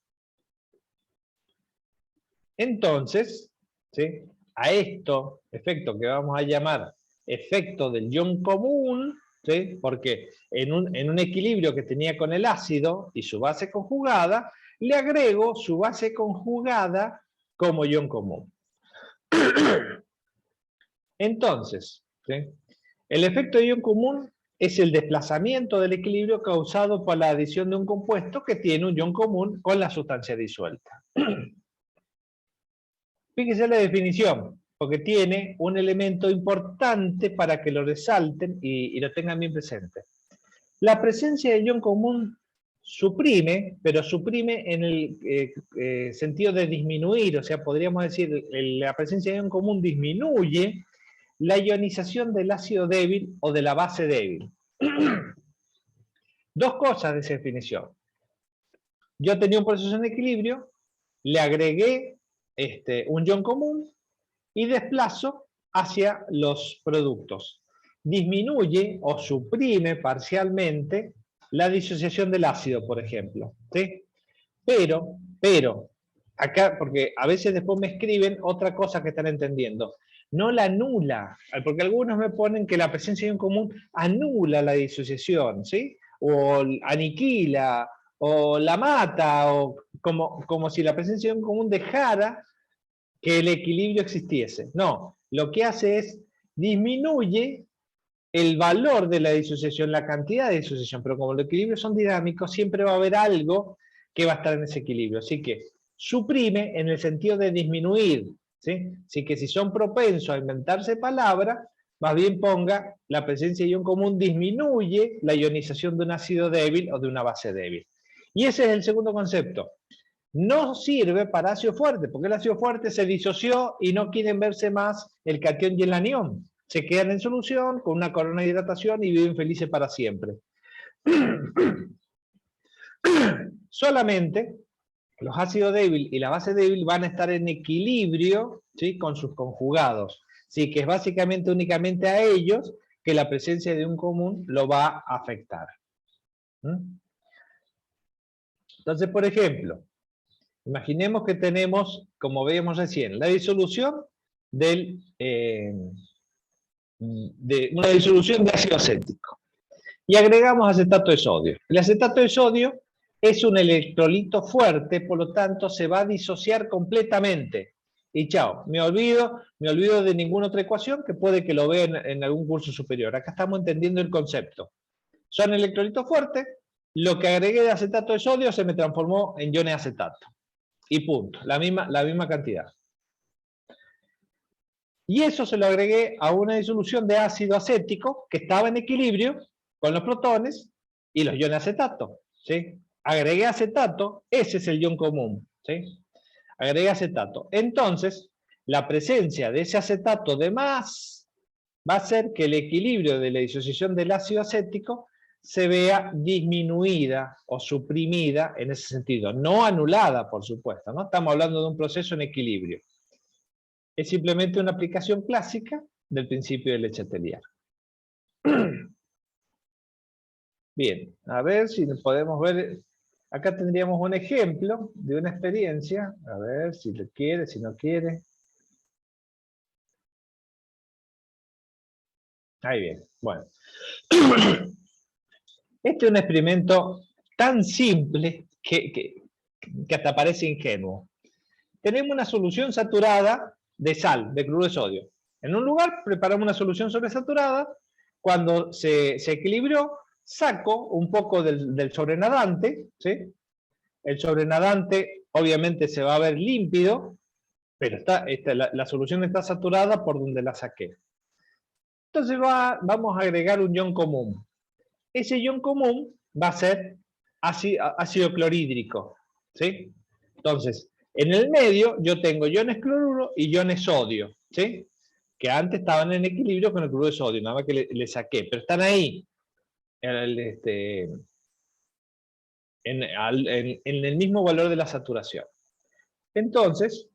Entonces, ¿sí? A esto, efecto que vamos a llamar efecto del ion común, ¿sí? Porque en un equilibrio que tenía con el ácido y su base conjugada, le agrego su base conjugada como ion común. Entonces, ¿sí? El efecto de ion común es el desplazamiento del equilibrio causado por la adición de un compuesto que tiene un ion común con la sustancia disuelta. Fíjense la definición, porque tiene un elemento importante para que lo resalten y lo tengan bien presente. La presencia de ion común suprime, pero suprime en el sentido de disminuir, o sea, podríamos decir, la presencia de ion común disminuye la ionización del ácido débil o de la base débil. Dos cosas de esa definición. Yo tenía un proceso en equilibrio, le agregué un ion común y desplazo hacia los productos. Disminuye o suprime parcialmente la disociación del ácido, por ejemplo. ¿Sí? Pero, acá, porque a veces después me escriben otra cosa que están entendiendo. No la anula, porque algunos me ponen que la presencia de un común anula la disociación, ¿sí? O aniquila, o la mata, o como si la presencia de un común dejara que el equilibrio existiese. No, lo que hace es disminuye el valor de la disociación, la cantidad de disociación, pero como los equilibrios son dinámicos, siempre va a haber algo que va a estar en ese equilibrio. Así que suprime en el sentido de disminuir, ¿sí? Así que si son propensos a inventarse palabras, más bien ponga la presencia de ion común disminuye la ionización de un ácido débil o de una base débil. Y ese es el segundo concepto. No sirve para ácido fuerte, porque el ácido fuerte se disoció y no quieren verse más el catión y el anión. Se quedan en solución con una corona de hidratación y viven felices para siempre. Solamente los ácidos débiles y la base débil van a estar en equilibrio, ¿sí? Con sus conjugados. Así que es básicamente únicamente a ellos que la presencia de un común lo va a afectar. Entonces, por ejemplo, imaginemos que tenemos, como veíamos recién, la disolución de una disolución de ácido acético. Y agregamos acetato de sodio. El acetato de sodio es un electrolito fuerte, por lo tanto se va a disociar completamente. Y chao, me olvido de ninguna otra ecuación que puede que lo vean en algún curso superior. Acá estamos entendiendo el concepto. Son electrolitos fuertes, lo que agregué de acetato de sodio se me transformó en iones de acetato. Y punto, la misma cantidad. Y eso se lo agregué a una disolución de ácido acético que estaba en equilibrio con los protones y los iones de acetato. ¿Sí? Agregué acetato, ese es el ion común. ¿Sí? Agregué acetato. Entonces, la presencia de ese acetato de más va a hacer que el equilibrio de la disociación del ácido acético se vea disminuida o suprimida en ese sentido. No anulada, por supuesto, ¿no? Estamos hablando de un proceso en equilibrio. Es simplemente una aplicación clásica del principio de Le Chatelier. Bien, a ver si podemos ver. Acá tendríamos un ejemplo de una experiencia. A ver si lo quiere, si no quiere. Ahí bien, bueno. Este es un experimento tan simple que hasta parece ingenuo. Tenemos una solución saturada de sal, de cloruro de sodio. En un lugar preparamos una solución sobresaturada. Cuando se equilibró, saco un poco del sobrenadante, ¿sí? El sobrenadante obviamente se va a ver límpido, pero la solución está saturada por donde la saqué. Entonces vamos a agregar un ion común. Ese ion común va a ser ácido clorhídrico, ¿sí? Entonces, En el medio yo tengo iones cloruro y iones sodio, ¿sí? Que antes estaban en equilibrio con el cloruro de sodio, nada más que le saqué, pero están ahí, en el mismo valor de la saturación. Entonces,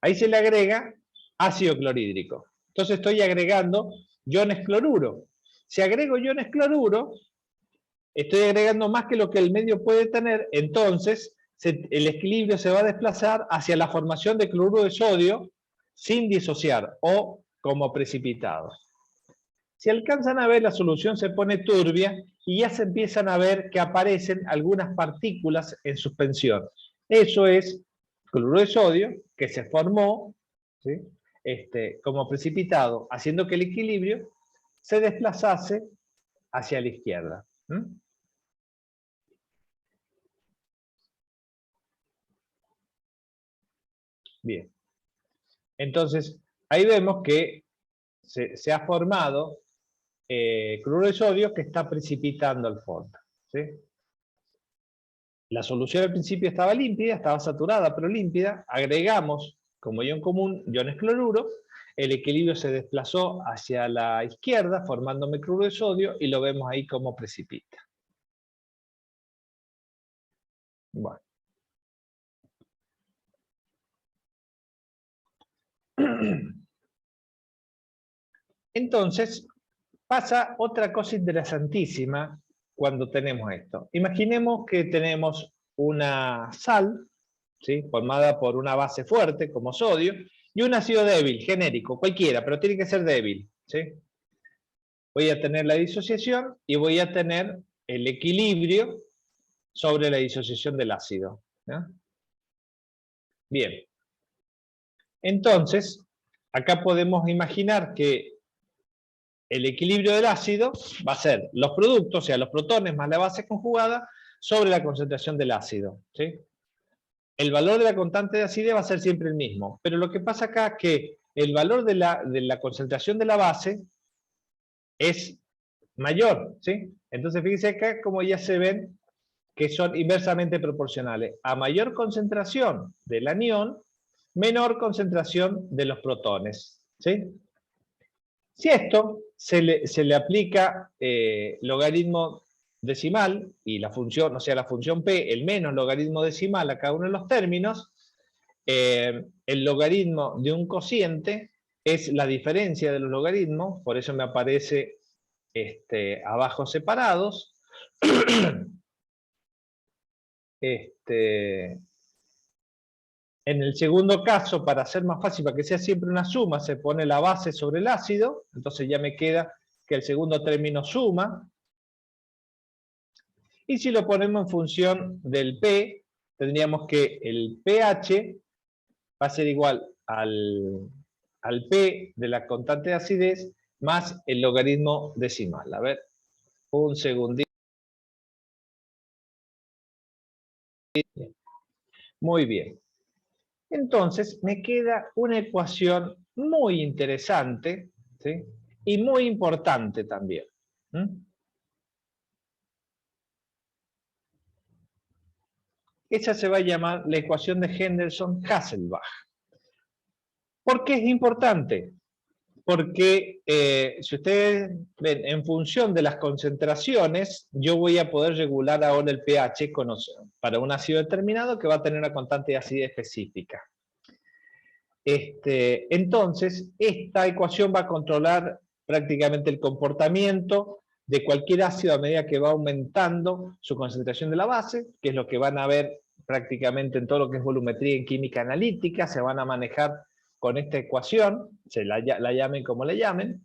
ahí se le agrega ácido clorhídrico. Entonces estoy agregando iones cloruro. Si agrego iones cloruro, estoy agregando más que lo que el medio puede tener, entonces el equilibrio se va a desplazar hacia la formación de cloruro de sodio sin disociar o como precipitado. Si alcanzan a ver, la solución se pone turbia y ya se empiezan a ver que aparecen algunas partículas en suspensión. Eso es cloruro de sodio que se formó, ¿sí? Como precipitado, haciendo que el equilibrio se desplazase hacia la izquierda. Bien. Entonces, ahí vemos que se ha formado cloruro de sodio que está precipitando al fondo, ¿sí? La solución al principio estaba límpida, estaba saturada, pero límpida. Agregamos como ion común iones cloruro, el equilibrio se desplazó hacia la izquierda, formándome cloruro de sodio, y lo vemos ahí como precipita. Bueno. Entonces, pasa otra cosa interesantísima cuando tenemos esto. Imaginemos que tenemos una sal, ¿sí? Formada por una base fuerte, como sodio, y un ácido débil, genérico, cualquiera, pero tiene que ser débil, ¿sí? Voy a tener la disociación y voy a tener el equilibrio sobre la disociación del ácido, ¿no? Bien. Entonces, acá podemos imaginar que el equilibrio del ácido va a ser los productos, o sea, los protones más la base conjugada, sobre la concentración del ácido, ¿sí? El valor de la constante de acidez va a ser siempre el mismo, pero lo que pasa acá es que el valor de la concentración de la base es mayor, ¿sí? Entonces fíjense acá como ya se ven que son inversamente proporcionales. A mayor concentración del anión, menor concentración de los protones, ¿sí? Si esto se le aplica logaritmo decimal y la función, o sea, la función P, el menos logaritmo decimal a cada uno de los términos, el logaritmo de un cociente es la diferencia de los logaritmos, por eso me aparece abajo separados. En el segundo caso, para hacer más fácil, para que sea siempre una suma, se pone la base sobre el ácido, entonces ya me queda que el segundo término suma. Y si lo ponemos en función del P, tendríamos que el pH va a ser igual al P de la constante de acidez más el logaritmo decimal. A ver, un segundito. Muy bien. Entonces me queda una ecuación muy interesante, ¿sí? Y muy importante también. Esa se va a llamar la ecuación de Henderson-Hasselbalch. ¿Por qué es importante? Porque si ustedes ven, en función de las concentraciones, yo voy a poder regular ahora el pH para un ácido determinado que va a tener una constante de acidez específica. Entonces, esta ecuación va a controlar prácticamente el comportamiento de cualquier ácido a medida que va aumentando su concentración de la base, que es lo que van a ver prácticamente en todo lo que es volumetría en química analítica, se van a manejar con esta ecuación, se la llamen como la llamen.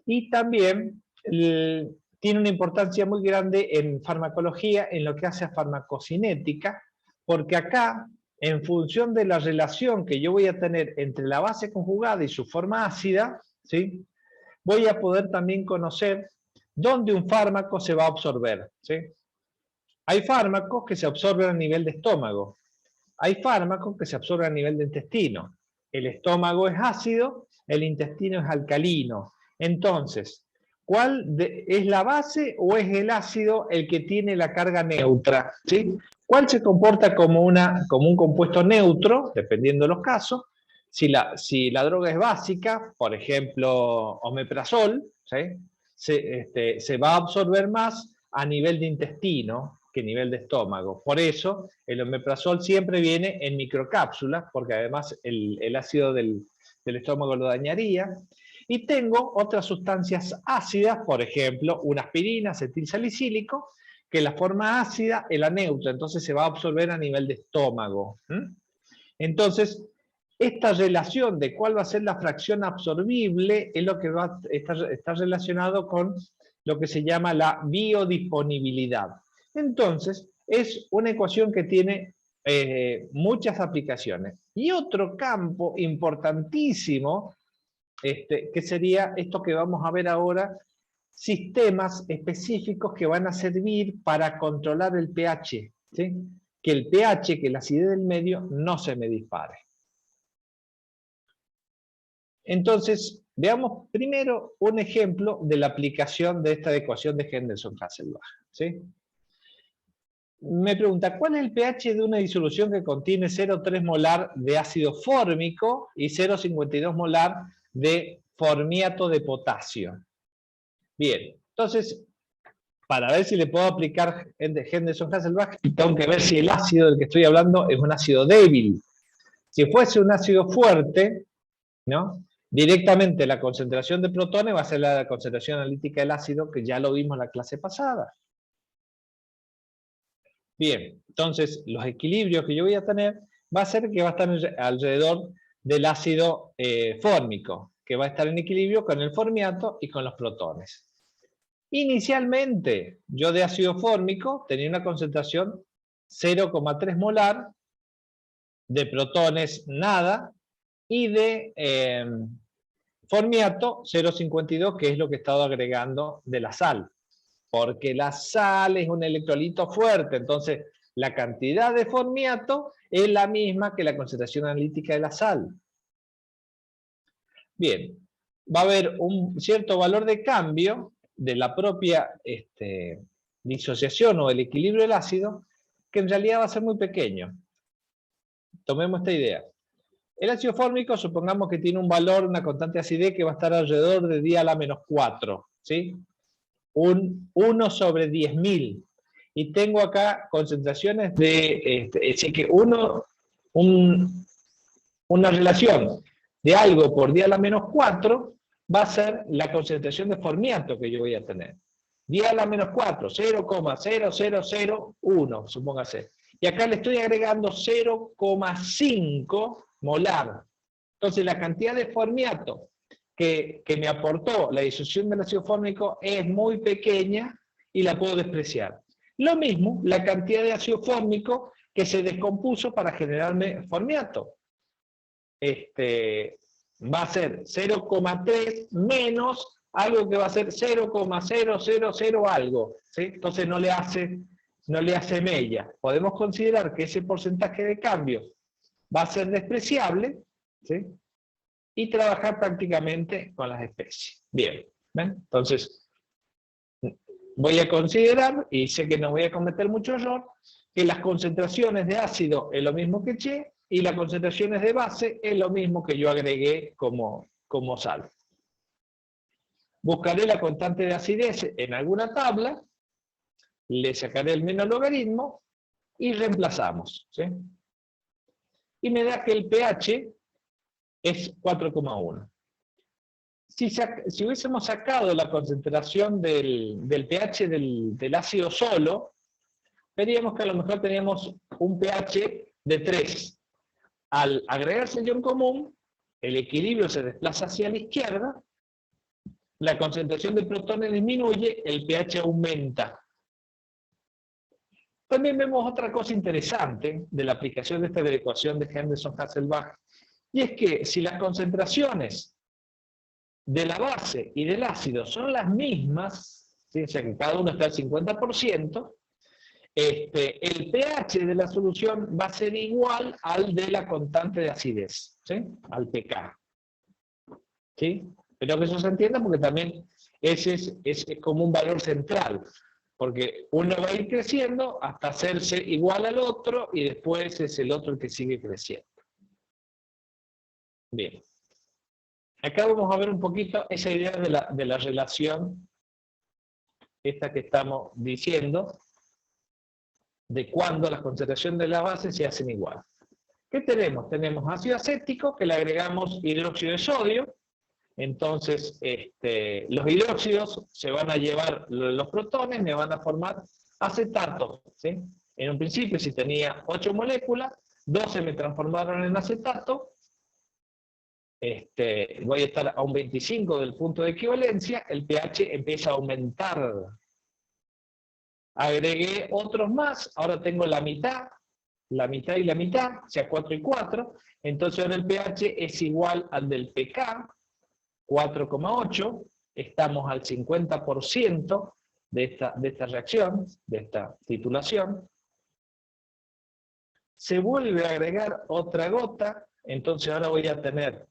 Y también tiene una importancia muy grande en farmacología, en lo que hace a farmacocinética, porque acá, en función de la relación que yo voy a tener entre la base conjugada y su forma ácida, ¿sí? Voy a poder también conocer dónde un fármaco se va a absorber, ¿sí? Hay fármacos que se absorben a nivel de estómago, hay fármacos que se absorben a nivel de intestino. El estómago es ácido, el intestino es alcalino. Entonces, es la base o es el ácido el que tiene la carga neutra? ¿Sí? ¿Cuál se comporta como un compuesto neutro, dependiendo de los casos? Si la droga es básica, por ejemplo, omeprazol, ¿sí? Se va a absorber más a nivel de intestino que a nivel de estómago. Por eso, el omeprazol siempre viene en microcápsulas, porque además el ácido del estómago lo dañaría. Y tengo otras sustancias ácidas, por ejemplo, una aspirina, acetilsalicílico, que la forma ácida es la neutra, entonces se va a absorber a nivel de estómago. Entonces, esta relación de cuál va a ser la fracción absorbible es lo que está relacionado con lo que se llama la biodisponibilidad. Entonces, es una ecuación que tiene muchas aplicaciones. Y otro campo importantísimo, que sería esto que vamos a ver ahora, sistemas específicos que van a servir para controlar el pH, ¿sí? Que el pH, que la acidez del medio, no se me dispare. Entonces, veamos primero un ejemplo de la aplicación de esta ecuación de Henderson-Hasselbalch, ¿sí? Me pregunta, ¿cuál es el pH de una disolución que contiene 0,3 molar de ácido fórmico y 0,52 molar de formiato de potasio? Bien, entonces, para ver si le puedo aplicar Henderson-Hasselbalch, tengo que ver si el ácido del que estoy hablando es un ácido débil. Si fuese un ácido fuerte, ¿no? Directamente la concentración de protones va a ser la concentración analítica del ácido, que ya lo vimos en la clase pasada. Bien, entonces los equilibrios que yo voy a tener va a ser que va a estar alrededor del ácido fórmico, que va a estar en equilibrio con el formiato y con los protones. Inicialmente, yo de ácido fórmico tenía una concentración 0,3 molar, de protones nada, y de formiato 0,52, que es lo que he estado agregando de la sal. Porque la sal es un electrolito fuerte, entonces la cantidad de formiato es la misma que la concentración analítica de la sal. Bien, va a haber un cierto valor de cambio de la propia disociación o el equilibrio del ácido, que en realidad va a ser muy pequeño. Tomemos esta idea. El ácido fórmico, supongamos que tiene un valor, una constante de acidez que va a estar alrededor de 10 a la menos 4, ¿sí? Un 1 sobre 10.000. Y tengo acá concentraciones de, es decir, que una relación de algo por 10 a la menos 4 va a ser la concentración de formiato que yo voy a tener. 10 a la menos 4, 0,0001, supóngase. Y acá le estoy agregando 0,5 molar. Entonces la cantidad de formiato que me aportó la disolución del ácido fórmico es muy pequeña y la puedo despreciar. Lo mismo, la cantidad de ácido fórmico que se descompuso para generarme formiato. Va a ser 0,3 menos algo que va a ser 0,000 algo, ¿sí? Entonces no le hace mella. Podemos considerar que ese porcentaje de cambio va a ser despreciable, ¿sí? Y trabajar prácticamente con las especies. Bien, ¿ven? Entonces, voy a considerar, y sé que no voy a cometer mucho error, que las concentraciones de ácido es lo mismo que Che, y las concentraciones de base es lo mismo que yo agregué como sal. Buscaré la constante de acidez en alguna tabla, le sacaré el menos logaritmo, y reemplazamos, ¿sí? Y me da que el pH es 4,1. Si hubiésemos sacado la concentración del pH del ácido solo, veríamos que a lo mejor teníamos un pH de 3. Al agregarse el ion común, el equilibrio se desplaza hacia la izquierda, la concentración de protones disminuye, el pH aumenta. También vemos otra cosa interesante de la aplicación de esta ecuación de Henderson-Hasselbalch, y es que si las concentraciones de la base y del ácido son las mismas, ¿sí? O sea que cada uno está al 50%, el pH de la solución va a ser igual al de la constante de acidez, ¿sí? Al pK. ¿Sí? Pero que eso se entienda porque también Ese es como un valor central, porque uno va a ir creciendo hasta hacerse igual al otro y después es el otro el que sigue creciendo. Bien. Acá vamos a ver un poquito esa idea de la relación, esta que estamos diciendo, de cuando las concentraciones de la base se hacen igual. ¿Qué tenemos? Tenemos ácido acético, que le agregamos hidróxido de sodio. Entonces, los hidróxidos se van a llevar los protones, me van a formar acetato, ¿sí? En un principio, si tenía 8 moléculas, 12 me transformaron en acetato, voy a estar a un 25 del punto de equivalencia, el pH empieza a aumentar. Agregué otros más, ahora tengo la mitad y la mitad, o sea 4 y 4, entonces ahora el pH es igual al del pK, 4,8, estamos al 50% de esta reacción, de esta titulación. Se vuelve a agregar otra gota, entonces ahora voy a tener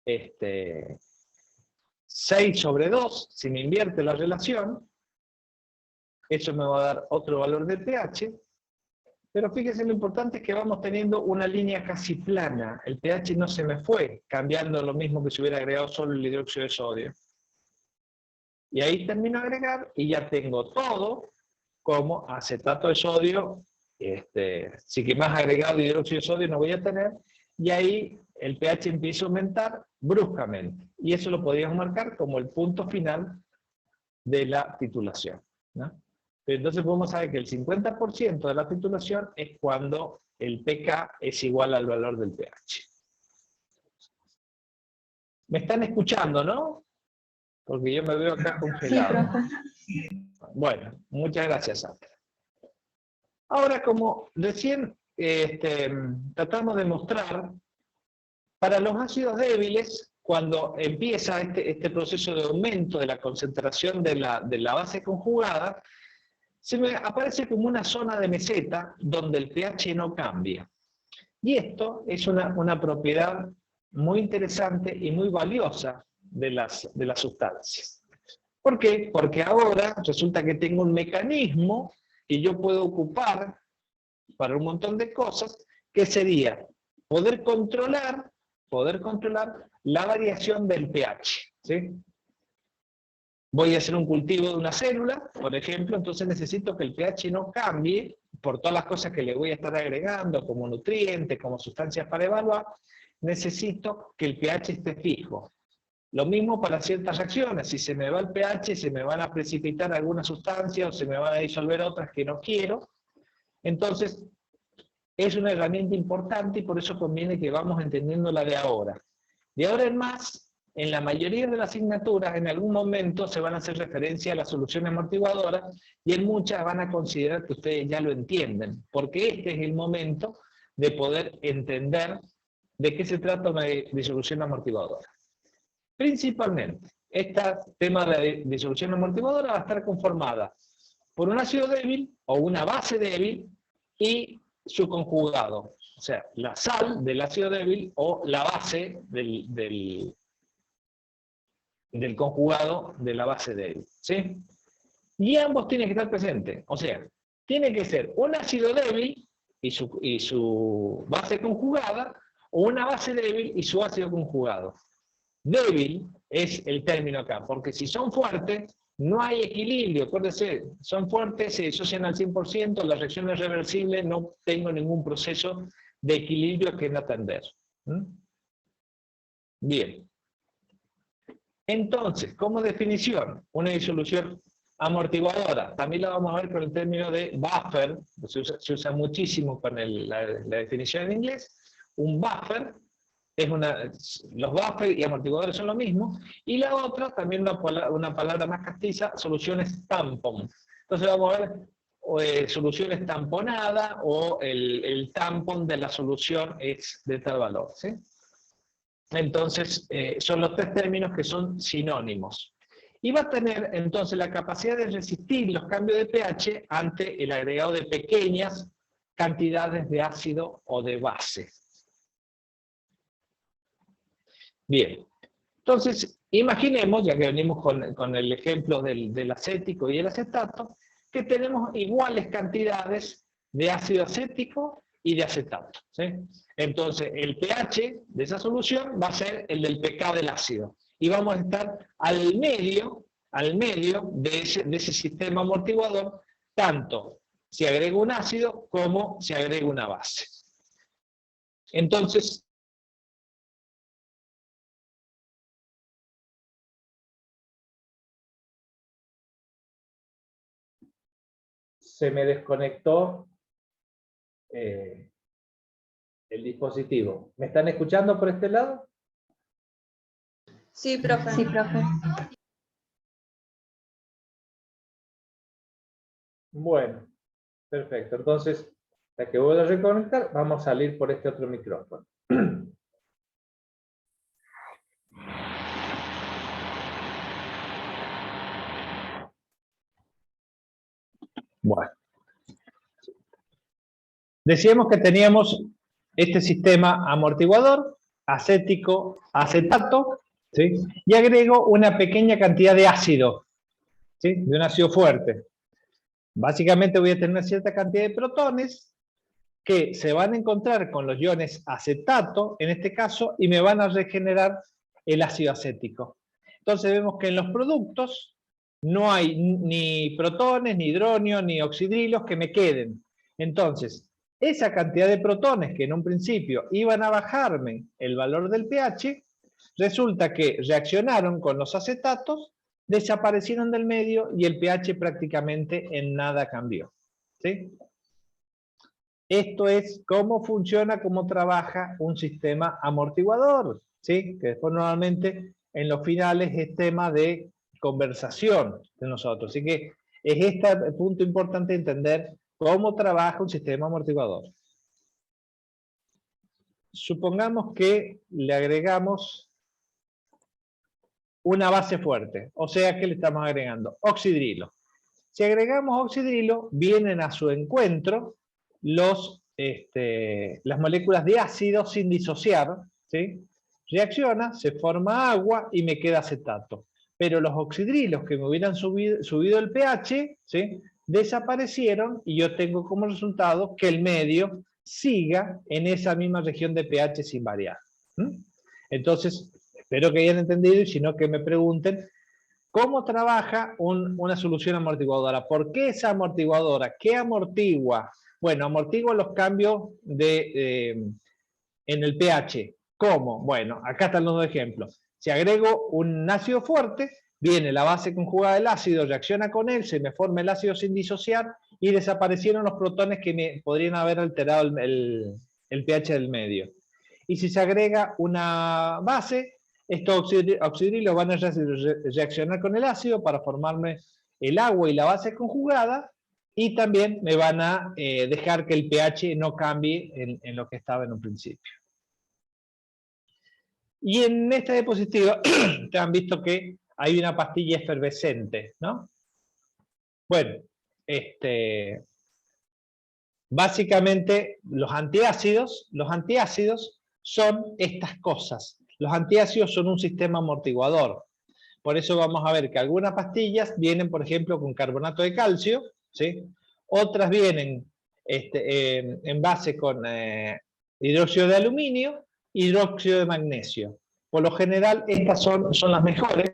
6/2, si me invierte la relación, eso me va a dar otro valor de pH, pero fíjense lo importante es que vamos teniendo una línea casi plana, el pH no se me fue, cambiando lo mismo que si hubiera agregado solo el hidróxido de sodio. Y ahí termino de agregar y ya tengo todo como acetato de sodio, si que más agregado de hidróxido de sodio no voy a tener, y ahí el pH empieza a aumentar bruscamente. Y eso lo podríamos marcar como el punto final de la titulación, ¿no? Pero entonces podemos saber que el 50% de la titulación es cuando el pK es igual al valor del pH. ¿Me están escuchando, no? Porque yo me veo acá congelado. Sí, profe. Bueno, muchas gracias, Sandra. Ahora, como recién tratamos de mostrar, para los ácidos débiles, cuando empieza este proceso de aumento de la concentración de la base conjugada, se me aparece como una zona de meseta donde el pH no cambia. Y esto es una propiedad muy interesante y muy valiosa de las sustancias. ¿Por qué? Porque ahora resulta que tengo un mecanismo que yo puedo ocupar para un montón de cosas, que sería poder controlar la variación del pH, ¿sí? Voy a hacer un cultivo de una célula, por ejemplo, entonces necesito que el pH no cambie por todas las cosas que le voy a estar agregando, como nutrientes, como sustancias para evaluar, necesito que el pH esté fijo. Lo mismo para ciertas reacciones, si se me va el pH, se me van a precipitar algunas sustancias o se me van a disolver otras que no quiero. Entonces, es una herramienta importante y por eso conviene que vamos entendiendo la de ahora. De ahora en más, en la mayoría de las asignaturas, en algún momento se van a hacer referencia a la solución amortiguadora y en muchas van a considerar que ustedes ya lo entienden, porque este es el momento de poder entender de qué se trata una disolución amortiguadora. Principalmente, este tema de disolución amortiguadora va a estar conformada por un ácido débil o una base débil y su conjugado, o sea, la sal del ácido débil o la base del conjugado de la base débil, ¿sí? Y ambos tienen que estar presentes, o sea, tiene que ser un ácido débil y su base conjugada, o una base débil y su ácido conjugado. Débil es el término acá, porque si son fuertes, no hay equilibrio. Acuérdense, son fuertes, se disocian al 100%, la reacción es reversible, no tengo ningún proceso de equilibrio que atender. Bien. Entonces, como definición, una disolución amortiguadora, también la vamos a ver con el término de buffer, se usa muchísimo con la definición en inglés. Un buffer los buffers y amortiguadores son lo mismo, y la otra, también una palabra más castiza, soluciones tampon. Entonces vamos a ver soluciones tamponadas o el tampon de la solución es de tal valor, ¿sí? Entonces, son los tres términos que son sinónimos. Y va a tener entonces la capacidad de resistir los cambios de pH ante el agregado de pequeñas cantidades de ácido o de base. Bien, entonces, Imaginemos, ya que venimos con el ejemplo del acético y el acetato, que tenemos iguales cantidades de ácido acético y de acetato, ¿sí? Entonces, el pH de esa solución va a ser el del pK del ácido. Y vamos a estar al medio de ese sistema amortiguador, tanto si agrego un ácido como si agrego una base. Entonces, se me desconectó el dispositivo. ¿Me están escuchando por este lado? Sí, profe. Sí, profe. Bueno, perfecto. Entonces, hasta que vuelva a reconectar, vamos a salir por este otro micrófono. Bueno. Decíamos que teníamos este sistema amortiguador, acético, acetato, ¿sí? Y agrego una pequeña cantidad de ácido, ¿sí? De un ácido fuerte. Básicamente voy a tener una cierta cantidad de protones que se van a encontrar con los iones acetato, en este caso, y me van a regenerar el ácido acético. Entonces vemos que en los productos no hay ni protones, ni hidronio, ni oxidrilos que me queden. Entonces, esa cantidad de protones que en un principio iban a bajarme el valor del pH, resulta que reaccionaron con los acetatos, desaparecieron del medio y el pH prácticamente en nada cambió, ¿sí? Esto es cómo funciona, cómo trabaja un sistema amortiguador, ¿sí? Que después normalmente en los finales es tema de conversación de nosotros. Así que es este punto importante entender cómo trabaja un sistema amortiguador. Supongamos que le agregamos una base fuerte, o sea que le estamos agregando oxidrilo. Si agregamos oxidrilo, vienen a su encuentro las moléculas de ácido sin disociar, ¿sí? Reacciona, se forma agua y me queda acetato. Pero los oxidrilos que me hubieran subido el pH, ¿sí? Desaparecieron y yo tengo como resultado que el medio siga en esa misma región de pH sin variar. Entonces, espero que hayan entendido y si no que me pregunten cómo trabaja una solución amortiguadora. ¿Por qué es amortiguadora? ¿Qué amortigua? Bueno, amortigua los cambios en el pH. ¿Cómo? Bueno, acá están los dos ejemplos. Si agrego un ácido fuerte, viene la base conjugada del ácido, reacciona con él, se me forma el ácido sin disociar y desaparecieron los protones que me podrían haber alterado el pH del medio. Y si se agrega una base, estos oxidrilos van a reaccionar con el ácido para formarme el agua y la base conjugada y también me van a dejar que el pH no cambie en lo que estaba en un principio. Y en esta diapositiva ustedes han visto que hay una pastilla efervescente, ¿no? Bueno, básicamente los antiácidos son estas cosas. Los antiácidos son un sistema amortiguador. Por eso vamos a ver que algunas pastillas vienen, por ejemplo, con carbonato de calcio, ¿sí? Otras vienen en base con hidróxido de aluminio, hidróxido de magnesio. Por lo general, estas son las mejores.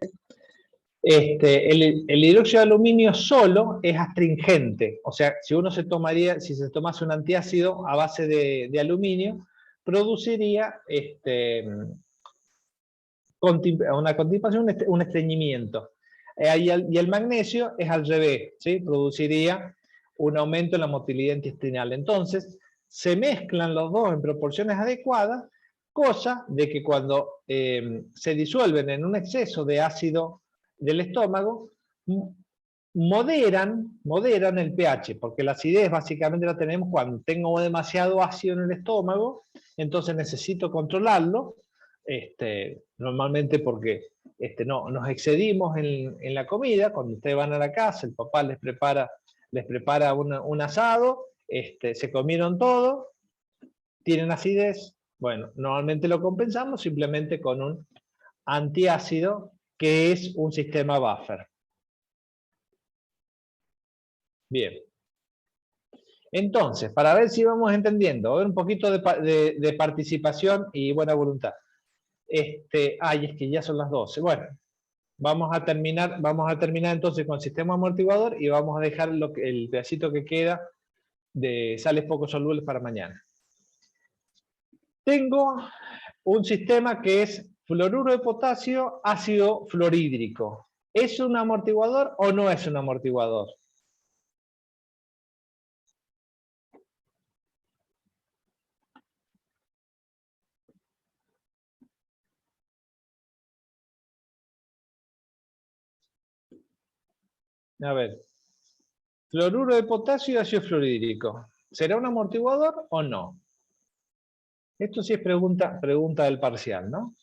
El hidróxido de aluminio solo es astringente, o sea, si se tomase un antiácido a base de aluminio, produciría una constipación, un estreñimiento. Y el magnesio es al revés, ¿sí? Produciría un aumento en la motilidad intestinal. Entonces, se mezclan los dos en proporciones adecuadas, cosa de que cuando se disuelven en un exceso de ácido del estómago, moderan el pH, porque la acidez básicamente la tenemos cuando tengo demasiado ácido en el estómago, entonces necesito controlarlo, normalmente porque nos excedimos en la comida. Cuando ustedes van a la casa, el papá les prepara un asado, se comieron todo, tienen acidez, bueno, normalmente lo compensamos simplemente con un antiácido que es un sistema buffer. Bien. Entonces, para ver si vamos entendiendo, a ver un poquito de participación y buena voluntad. Es que ya son las 12. Bueno, vamos a terminar entonces con el sistema amortiguador y vamos a dejar el pedacito que queda de sales poco solubles para mañana. Tengo un sistema que es fluoruro de potasio, ácido fluorhídrico. ¿Es un amortiguador o no es un amortiguador? A ver, fluoruro de potasio y ácido fluorhídrico. ¿Será un amortiguador o no? Esto sí es pregunta del parcial, ¿no?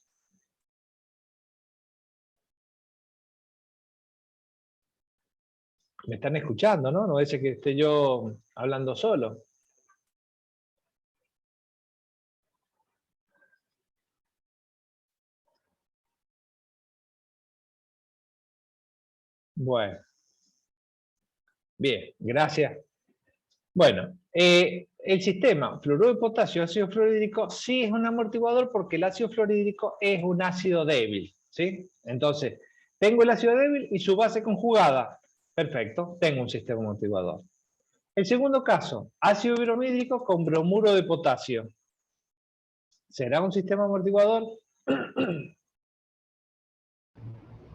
Me están escuchando, ¿no? No es que esté yo hablando solo. Bueno. Bien, gracias. Bueno, el sistema fluoruro de potasio, ácido fluorhídrico, sí es un amortiguador porque el ácido fluorhídrico es un ácido débil, ¿sí? Entonces, tengo el ácido débil y su base conjugada. Perfecto, tengo un sistema amortiguador. El segundo caso, ácido bromídrico con bromuro de potasio. ¿Será un sistema amortiguador?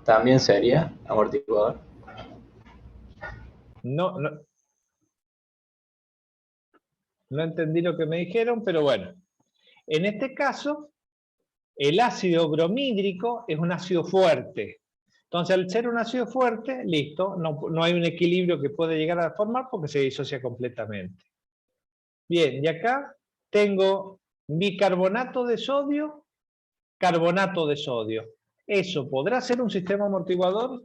También sería amortiguador. No entendí lo que me dijeron, pero bueno. En este caso, el ácido bromídrico es un ácido fuerte. Entonces, al ser un ácido fuerte, listo, no hay un equilibrio que puede llegar a formar porque se disocia completamente. Bien, y acá tengo bicarbonato de sodio, carbonato de sodio. ¿Eso podrá ser un sistema amortiguador?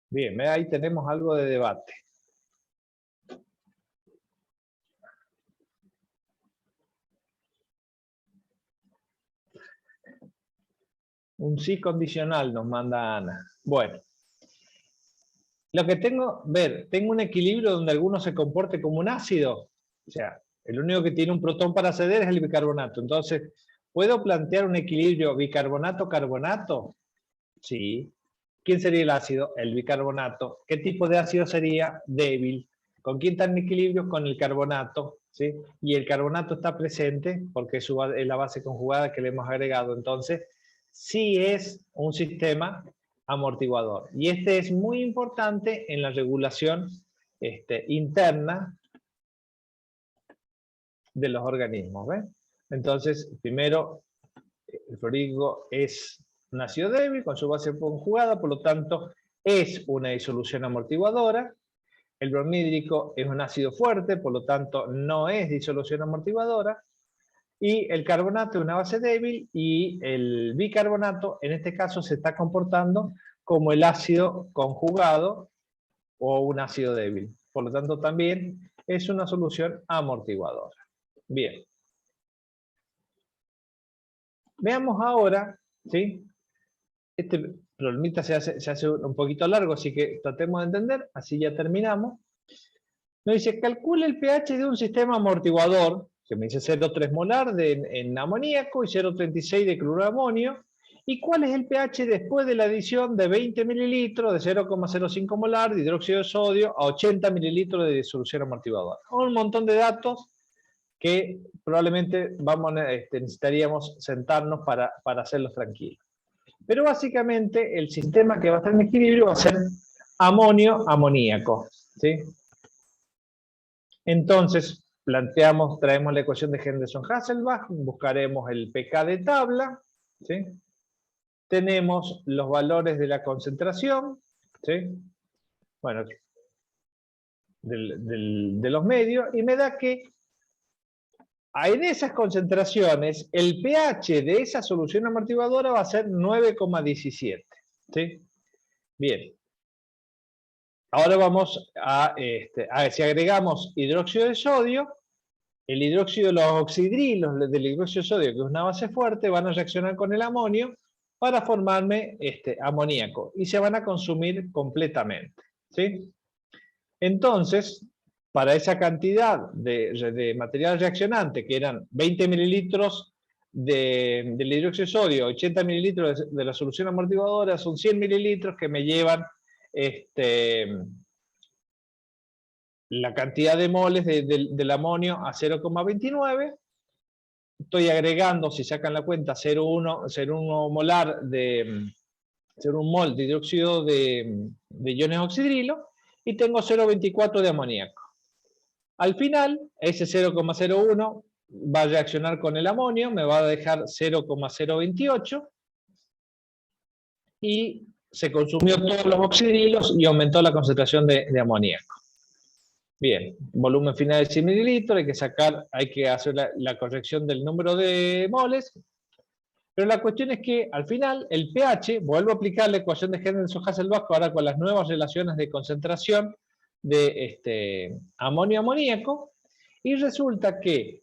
Bien, ahí tenemos algo de debate. Un sí condicional nos manda Ana. Bueno. Lo que tengo un equilibrio donde alguno se comporte como un ácido. O sea, el único que tiene un protón para ceder es el bicarbonato. Entonces, ¿puedo plantear un equilibrio bicarbonato-carbonato? Sí. ¿Quién sería el ácido? El bicarbonato. ¿Qué tipo de ácido sería? Débil. ¿Con quién está en equilibrio? Con el carbonato. ¿Sí? Y el carbonato está presente porque es la base conjugada que le hemos agregado. Entonces, sí es un sistema amortiguador. Y este es muy importante en la regulación interna de los organismos. ¿Ven? Entonces, primero, el fluorhídrico es un ácido débil con su base conjugada, por lo tanto, es una disolución amortiguadora. El bromídrico es un ácido fuerte, por lo tanto, no es disolución amortiguadora. Y el carbonato es una base débil y el bicarbonato, en este caso, se está comportando como el ácido conjugado o un ácido débil. Por lo tanto, también es una solución amortiguadora. Bien. Veamos ahora, ¿sí? Este problemita se hace un poquito largo, así que tratemos de entender, así ya terminamos. Nos dice, calcula el pH de un sistema amortiguador, que me dice 0,3 molar en amoníaco y 0,36 de cloruro de amonio, y cuál es el pH después de la adición de 20 mililitros de 0,05 molar de hidróxido de sodio a 80 mililitros de disolución amortiguadora. Un montón de datos que probablemente necesitaríamos sentarnos para hacerlos tranquilos. Pero básicamente el sistema que va a estar en equilibrio va a ser amonio-amoníaco. ¿Sí? Entonces, traemos la ecuación de Henderson-Hasselbalch, buscaremos el pK de tabla, ¿sí? Tenemos los valores de la concentración, ¿sí? Bueno, de los medios, y me da que En esas concentraciones, el pH de esa solución amortiguadora va a ser 9,17. ¿Sí? Bien. Ahora vamos a si agregamos hidróxido de sodio, el hidróxido, los oxidrilos del hidróxido de sodio, que es una base fuerte, van a reaccionar con el amonio para formarme amoníaco y se van a consumir completamente. ¿Sí? Entonces, para esa cantidad de material reaccionante, que eran 20 mililitros del hidróxido de sodio, 80 mililitros de la solución amortiguadora, son 100 mililitros que me llevan la cantidad de moles del amonio a 0,29. Estoy agregando, si sacan la cuenta, 0,1 molar de 0,1 mol de hidróxido de iones oxidrilo y tengo 0,24 de amoníaco. Al final, ese 0,01 va a reaccionar con el amonio, me va a dejar 0,028 y se consumió todos los oxidrilos y aumentó la concentración de amoníaco. Bien, volumen final de 100 mililitros, hay que hacer la corrección del número de moles, pero la cuestión es que al final el pH, vuelvo a aplicar la ecuación de Henderson-Hasselbalch ahora con las nuevas relaciones de concentración de amonio-amoníaco, y resulta que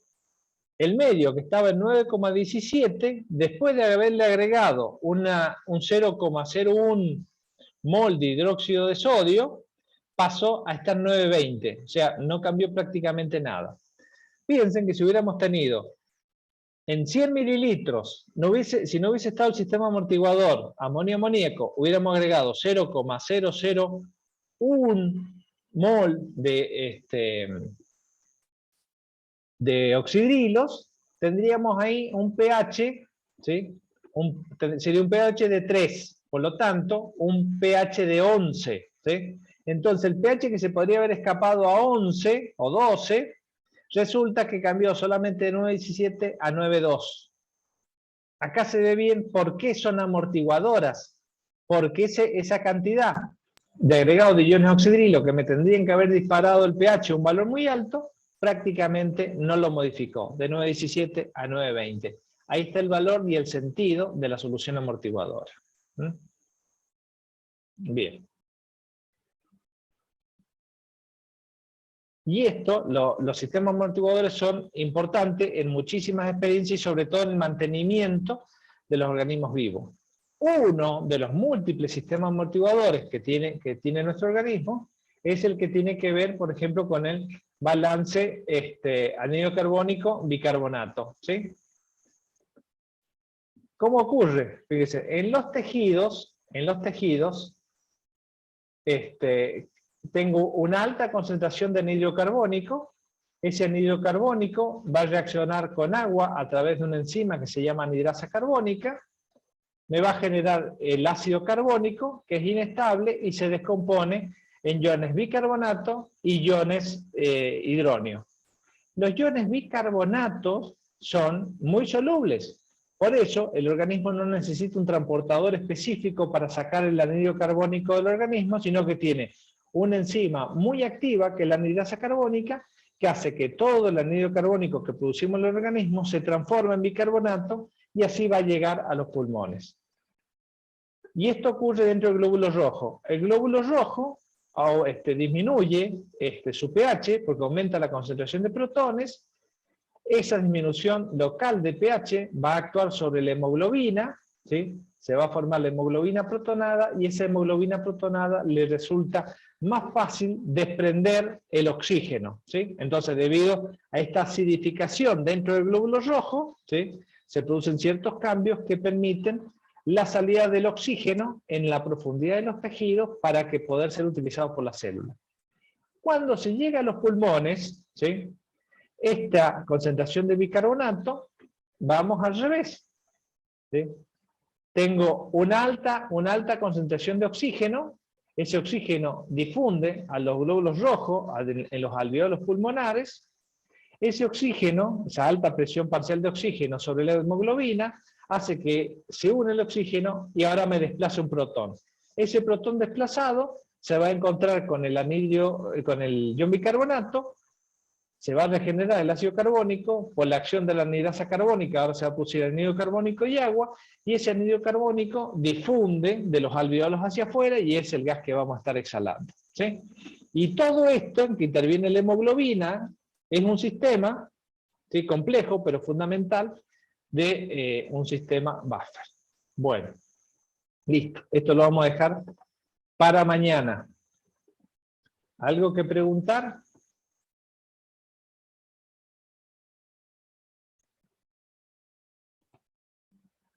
el medio que estaba en 9,17, después de haberle agregado un 0,01 mol de hidróxido de sodio, pasó a estar 9,20, o sea, no cambió prácticamente nada. Piensen que si hubiéramos tenido en 100 mililitros, si no hubiese estado el sistema amortiguador amonio-amoníaco, hubiéramos agregado 0,001 mol de oxidrilos, tendríamos ahí un pH, ¿sí? Sería un pH de 3, por lo tanto, un pH de 11, ¿sí? Entonces, el pH que se podría haber escapado a 11 o 12, resulta que cambió solamente de 9,17 a 9,2. Acá se ve bien por qué son amortiguadoras, porque esa cantidad de agregado de iones oxidrilo que me tendrían que haber disparado el pH a un valor muy alto, prácticamente no lo modificó, de 9,17 a 9,20. Ahí está el valor y el sentido de la solución amortiguadora. Bien. Y esto, los sistemas amortiguadores son importantes en muchísimas experiencias y sobre todo en el mantenimiento de los organismos vivos. Uno de los múltiples sistemas amortiguadores que tiene nuestro organismo es el que tiene que ver, por ejemplo, con el balance anhídrido carbónico bicarbonato. ¿Sí? ¿Cómo ocurre? Fíjense, en los tejidos, tengo una alta concentración de anhídrido carbónico. Ese anhídrido carbónico va a reaccionar con agua a través de una enzima que se llama anhidrasa carbónica. Me va a generar el ácido carbónico, que es inestable y se descompone en iones bicarbonato y iones hidróneo. Los iones bicarbonatos son muy solubles. Por eso, el organismo no necesita un transportador específico para sacar el anhídrido carbónico del organismo, sino que tiene una enzima muy activa, que es la anhidrasa carbónica, que hace que todo el anhídrido carbónico que producimos en el organismo se transforme en bicarbonato y así va a llegar a los pulmones. Y esto ocurre dentro del glóbulo rojo. El glóbulo rojo disminuye su pH porque aumenta la concentración de protones. Esa disminución local de pH va a actuar sobre la hemoglobina, ¿sí? Se va a formar la hemoglobina protonada y esa hemoglobina protonada le resulta más fácil desprender el oxígeno, ¿sí? Entonces, debido a esta acidificación dentro del glóbulo rojo, ¿sí? Se producen ciertos cambios que permiten la salida del oxígeno en la profundidad de los tejidos para que poder ser utilizado por las células. Cuando se llega a los pulmones, ¿sí? Esta concentración de bicarbonato, vamos al revés, ¿sí? Tengo una alta concentración de oxígeno, ese oxígeno difunde a los glóbulos rojos, en los alveolos pulmonares, ese oxígeno, esa alta presión parcial de oxígeno sobre la hemoglobina, hace que se une el oxígeno y ahora me desplace un protón. Ese protón desplazado se va a encontrar con el ion bicarbonato, se va a regenerar el ácido carbónico por la acción de la anhidrasa carbónica, ahora se va a producir anhídrido carbónico y agua, y ese anhídrido carbónico difunde de los alveolos hacia afuera y es el gas que vamos a estar exhalando, ¿sí? Y todo esto en que interviene la hemoglobina es un sistema, ¿sí?, complejo pero fundamental de un sistema buffer. Bueno, listo, esto lo vamos a dejar para mañana. ¿Algo que preguntar?